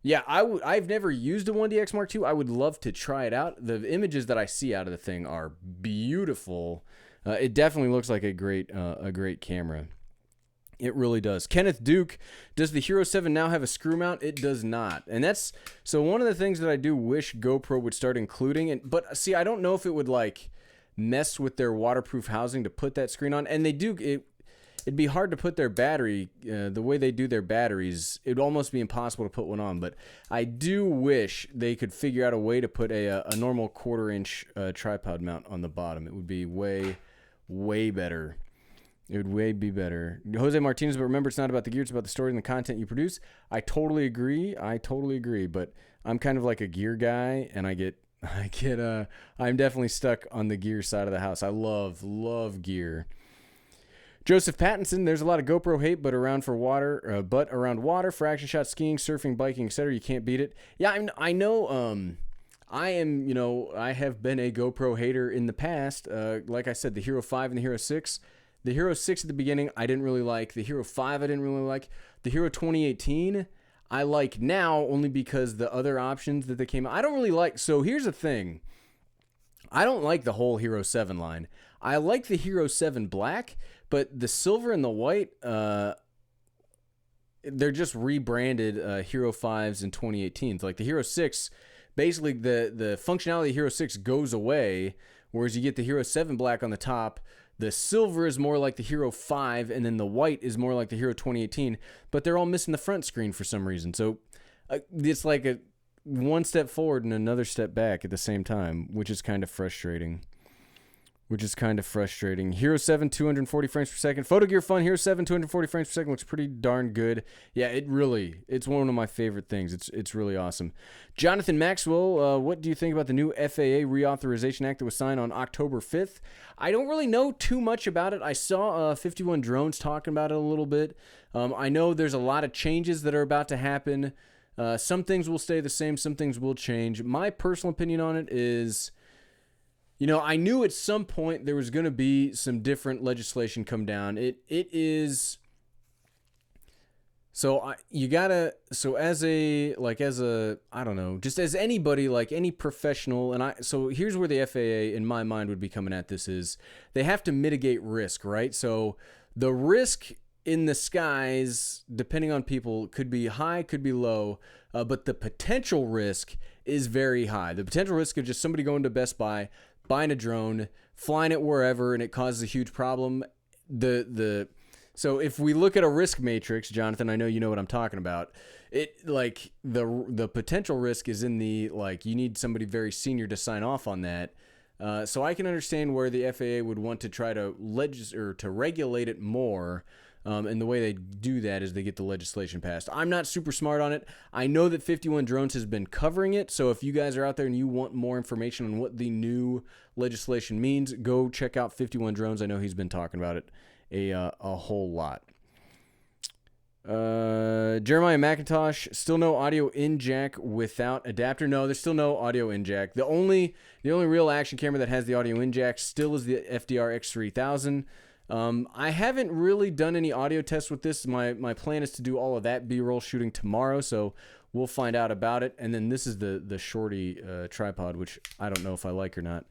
Yeah, I've never used a 1DX Mark II. I would love to try it out. The images that I see out of the thing are beautiful. It definitely looks like a great camera. It really does. Kenneth Duke, does the Hero 7 now have a screw mount? It does not. And that's so one of the things that I do wish GoPro would start including. But see, I don't know if it would like mess with their waterproof housing to put that screen on. And they do. It'd be hard to put their battery the way they do their batteries. It'd almost be impossible to put one on. But I do wish they could figure out a way to put a normal 1/4-inch tripod mount on the bottom. It would be way better. It would be better. Jose Martinez, but remember, it's not about the gear, it's about the story and the content you produce. I totally agree. But I'm kind of like a gear guy, and I'm definitely stuck on the gear side of the house. I love gear. Joseph Pattinson, there's a lot of GoPro hate, but around water, for action shots, skiing, surfing, biking, etc., you can't beat it. Yeah, I know. I have been a GoPro hater in the past. Like I said, the Hero 5 and the Hero 6. The Hero 6 at the beginning, I didn't really like. The Hero 5, I didn't really like. The Hero 2018, I like now only because the other options that they came out, I don't really like. So here's the thing. I don't like the whole Hero 7 line. I like the Hero 7 Black, but the silver and the white, they're just rebranded Hero 5s in 2018. Like the Hero 6, basically the functionality of Hero 6 goes away, whereas you get the Hero 7 Black on the top. The silver is more like the Hero 5, and then the white is more like the Hero 2018, but they're all missing the front screen for some reason. So it's like a one step forward and another step back at the same time, which is kind of frustrating. Hero 7, 240 frames per second. Photo Gear Fun, Hero 7, 240 frames per second looks pretty darn good. Yeah, it's one of my favorite things. It's really awesome. Jonathan Maxwell, what do you think about the new FAA Reauthorization Act that was signed on October 5th? I don't really know too much about it. I saw 51 Drones talking about it a little bit. I know there's a lot of changes that are about to happen. Some things will stay the same, some things will change. My personal opinion on it is, I knew at some point there was going to be some different legislation come down. It is so as a I don't know, just as anybody, like any professional, so here's where the FAA in my mind would be coming at this is they have to mitigate risk, right? So the risk in the skies, depending on people, could be high, could be low, but the potential risk is very high. The potential risk of just somebody going to Best Buy, buying a drone, flying it wherever, and it causes a huge problem. So if we look at a risk matrix, Jonathan, I know you know what I'm talking about. It like the potential risk is in the you need somebody very senior to sign off on that. So I can understand where the FAA would want to try to to regulate it more. And the way they do that is they get the legislation passed. I'm not super smart on it. I know that 51 Drones has been covering it. So if you guys are out there and you want more information on what the new legislation means, go check out 51 Drones. I know he's been talking about it a whole lot. Jeremiah McIntosh, still no audio in jack without adapter. No, there's still no audio in jack. The only real action camera that has the audio in jack still is the FDR X3000. I haven't really done any audio tests with this. My plan is to do all of that B-roll shooting tomorrow, so we'll find out about it. And then this is the shorty tripod, which I don't know if I like or not.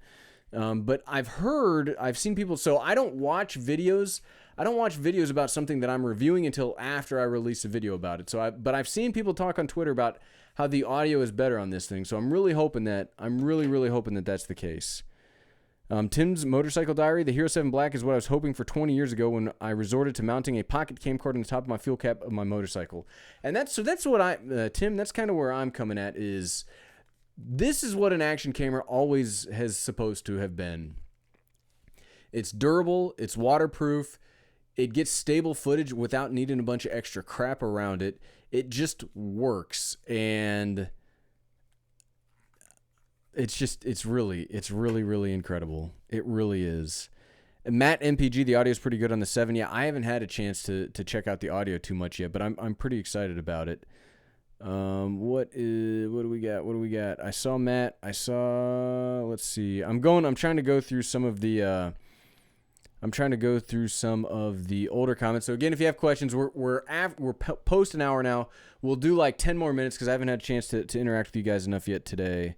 But I've seen people. So I don't watch videos. I don't watch videos about something that I'm reviewing until after I release a video about it. But I've seen people talk on Twitter about how the audio is better on this thing. So I'm really hoping that that's the case. Tim's Motorcycle Diary, the Hero 7 Black is what I was hoping for 20 years ago when I resorted to mounting a pocket camcorder on the top of my fuel cap of my motorcycle. And that's what Tim, that's kind of where I'm coming at is this is what an action camera always has supposed to have been. It's durable, it's waterproof, it gets stable footage without needing a bunch of extra crap around it. It just works, and it's really incredible. It really is. And Matt MPG, the audio is pretty good on the 7. Yeah, I haven't had a chance to check out the audio too much yet, but I'm pretty excited about it. What do we got? Let's see. I'm trying to go through some of the older comments. So again, if you have questions, we're post an hour now. We'll do like 10 more minutes because I haven't had a chance to interact with you guys enough yet today.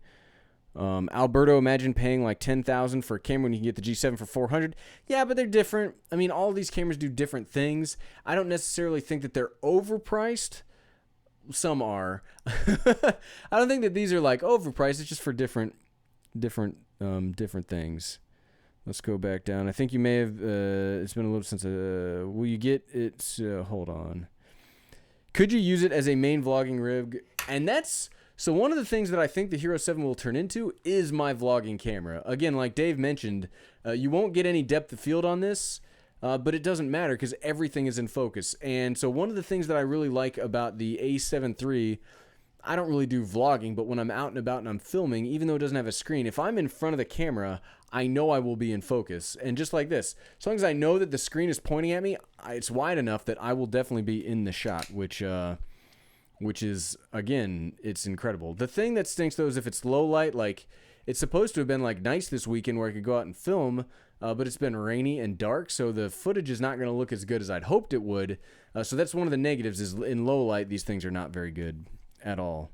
Alberto, imagine paying like $10,000 for a camera when you can get the G7 for $400. Yeah, but they're different. I mean, all of these cameras do different things. I don't necessarily think that they're overpriced. Some are. I don't think that these are like overpriced. It's just for different things. Let's go back down. I think you may have. It's been a little since. Will you get it? Hold on. Could you use it as a main vlogging rig? And that's. So one of the things that I think the Hero 7 will turn into is my vlogging camera. Again, like Dave mentioned, you won't get any depth of field on this, but it doesn't matter because everything is in focus. And so one of the things that I really like about the A7 III, I don't really do vlogging, but when I'm out and about and I'm filming, even though it doesn't have a screen, if I'm in front of the camera, I know I will be in focus. And just like this, as long as I know that the screen is pointing at me, it's wide enough that I will definitely be in the shot, which is, again, it's incredible. The thing that stinks, though, is if it's low light, like, it's supposed to have been, like, nice this weekend where I could go out and film, but it's been rainy and dark, so the footage is not going to look as good as I'd hoped it would. So that's one of the negatives is in low light, these things are not very good at all.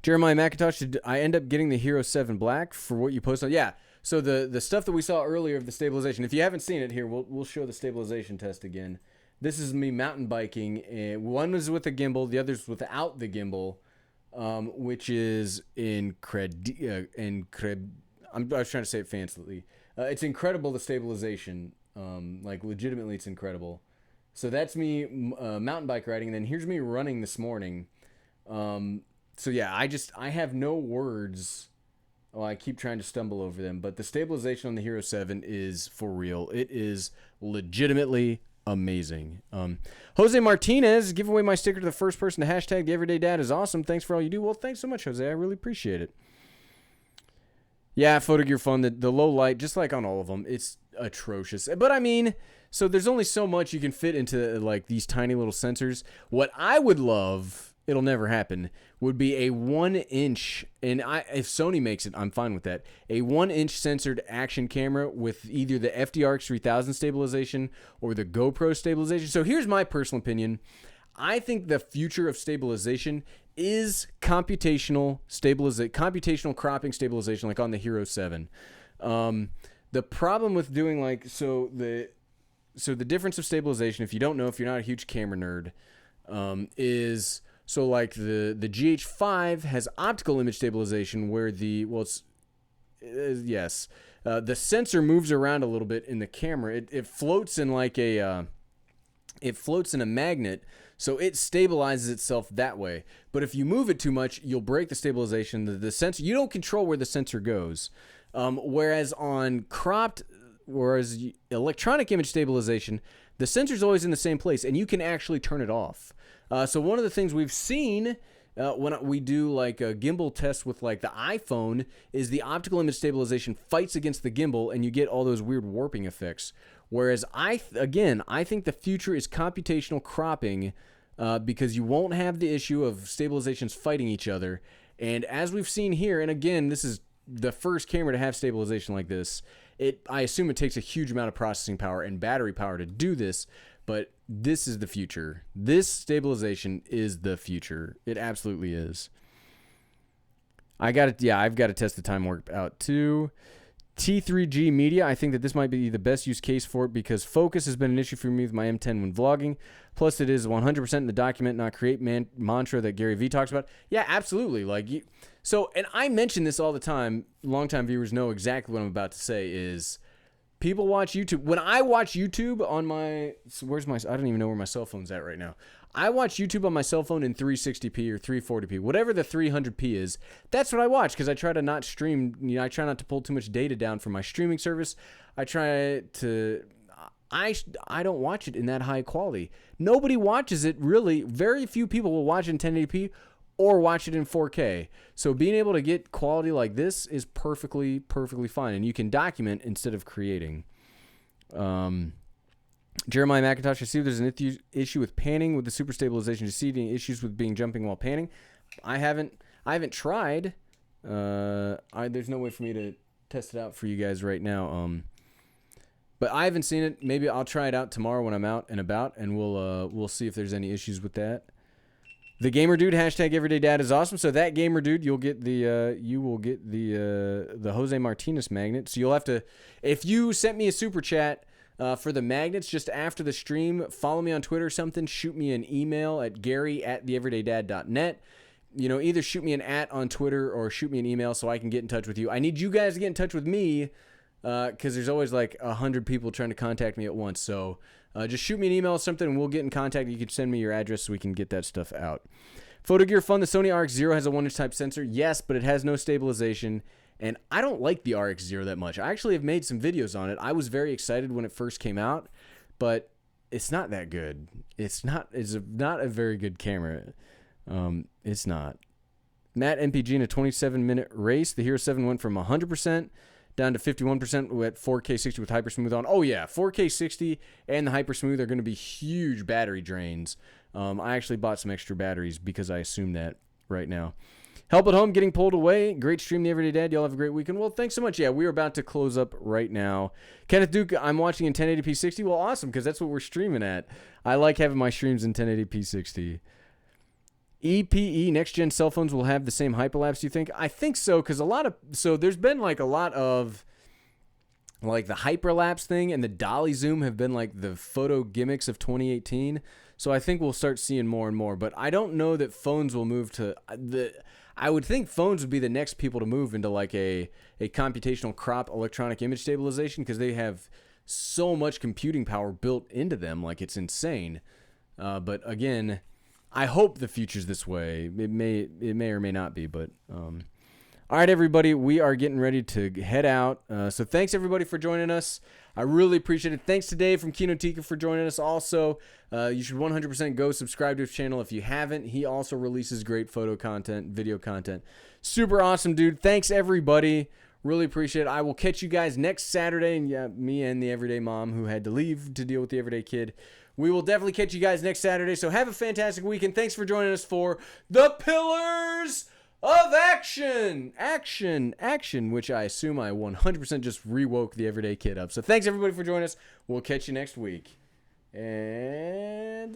Jeremiah McIntosh, did I end up getting the Hero 7 Black for what you posted? Yeah. So the stuff that we saw earlier of the stabilization, if you haven't seen it here, we'll show the stabilization test again. This is me mountain biking. And one was with a gimbal, the other's without the gimbal, which is I was trying to say it fancily. It's incredible, the stabilization. Like, legitimately, it's incredible. So that's me mountain bike riding, and then here's me running this morning. So yeah, I have no words. Oh, I keep trying to stumble over them, but the stabilization on the Hero 7 is for real. It is legitimately amazing. Jose Martinez, give away my sticker to the first person to hashtag the Everyday Dad is awesome. Thanks for all you do. Well, thanks so much, Jose. I really appreciate it. Yeah, Photogear Fun, the low light, just like on all of them, it's atrocious. But I mean, so there's only so much you can fit into like these tiny little sensors. What I would love, it'll never happen, would be a 1-inch, and if Sony makes it, I'm fine with that, a 1-inch censored action camera with either the FDRX 3000 stabilization or the GoPro stabilization. So here's my personal opinion. I think the future of stabilization is computational cropping stabilization, like on the Hero 7. The problem with doing the difference of stabilization, if you don't know, if you're not a huge camera nerd, is so like the GH5 has optical image stabilization where the sensor moves around a little bit in the camera. It floats in like a magnet, so it stabilizes itself that way. But if you move it too much, you'll break the stabilization. The sensor, you don't control where the sensor goes. Whereas electronic image stabilization, the sensor's always in the same place, and you can actually turn it off. So one of the things we've seen when we do like a gimbal test with like the iPhone is the optical image stabilization fights against the gimbal, and you get all those weird warping effects. Whereas I think the future is computational cropping, because you won't have the issue of stabilizations fighting each other. And as we've seen here, and again, this is the first camera to have stabilization like this, I assume it takes a huge amount of processing power and battery power to do this, but this is the future. This stabilization is the future. It absolutely is. I've got to test the time warp out too. T3G Media, I think that this might be the best use case for it because focus has been an issue for me with my M10 when vlogging. Plus, it is 100% in the document, not create mantra that Gary Vee talks about. Yeah, absolutely. And I mention this all the time. Longtime viewers know exactly what I'm about to say is people watch YouTube. When I watch YouTube on my, I don't even know where my cell phone's at right now. I watch YouTube on my cell phone in 360p or 340p, whatever the 300p is. That's what I watch because I try to not stream. I try not to pull too much data down from my streaming service. I don't watch it in that high quality. Nobody watches it really. Very few people will watch it in 1080p or watch it in 4K. So being able to get quality like this is perfectly fine, and you can document instead of creating. Jeremiah McIntosh, I see there's an issue with panning with the super stabilization. You see any issues with jumping while panning? I haven't tried. There's no way for me to test it out for you guys right now. But I haven't seen it. Maybe I'll try it out tomorrow when I'm out and about, and we'll see if there's any issues with that. The Gamer Dude, hashtag Everyday Dad is awesome. So that Gamer Dude, you will get the Jose Martinez magnet. So you'll have to, if you sent me a super chat for the magnets just after the stream, follow me on Twitter or something, shoot me an email at gary@theeverydaydad.net. Either shoot me an @ on Twitter or shoot me an email so I can get in touch with you. I need you guys to get in touch with me because there's always like 100 people trying to contact me at once. So just shoot me an email or something and we'll get in contact. You can send me your address so we can get that stuff out. Photogear Fun, the Sony RX0 has a 1-inch type sensor. Yes, but it has no stabilization. And I don't like the RX0 that much. I actually have made some videos on it. I was very excited when it first came out, but it's not that good. It's not a very good camera. It's not. Matt MPG in a 27-minute race. The Hero 7 went from 100% down to 51% at 4K 60 with Hypersmooth on. Oh yeah, 4K 60 and the Hypersmooth are going to be huge battery drains. I actually bought some extra batteries because I assume that right now. Help at home getting pulled away. Great stream, The Everyday Dad. Y'all have a great weekend. Well, thanks so much. Yeah, we're about to close up right now. Kenneth Duke, I'm watching in 1080p 60. Well, awesome, because that's what we're streaming at. I like having my streams in 1080p 60. EPE, next gen cell phones will have the same hyperlapse, you think? I think so, because there's been like a lot of like the hyperlapse thing and the dolly zoom have been like the photo gimmicks of 2018. So I think we'll start seeing more and more, but I don't know that phones will move to I would think phones would be the next people to move into like a computational crop electronic image stabilization, because they have so much computing power built into them, like it's insane. But again, I hope the future's this way. It may or may not be, but all right, everybody, we are getting ready to head out. So thanks, everybody, for joining us. I really appreciate it. Thanks to Dave from Kinotika for joining us. Also, you should 100% go subscribe to his channel if you haven't. He also releases great photo content, video content. Super awesome, dude. Thanks, everybody. Really appreciate it. I will catch you guys next Saturday. And yeah, me and the everyday mom who had to leave to deal with the everyday kid. We will definitely catch you guys next Saturday. So have a fantastic weekend. Thanks for joining us for The Pillars of Action, which I assume I 100% just rewoke the everyday kid up. So thanks, everybody, for joining us. We'll catch you next week. And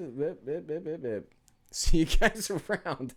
see you guys around.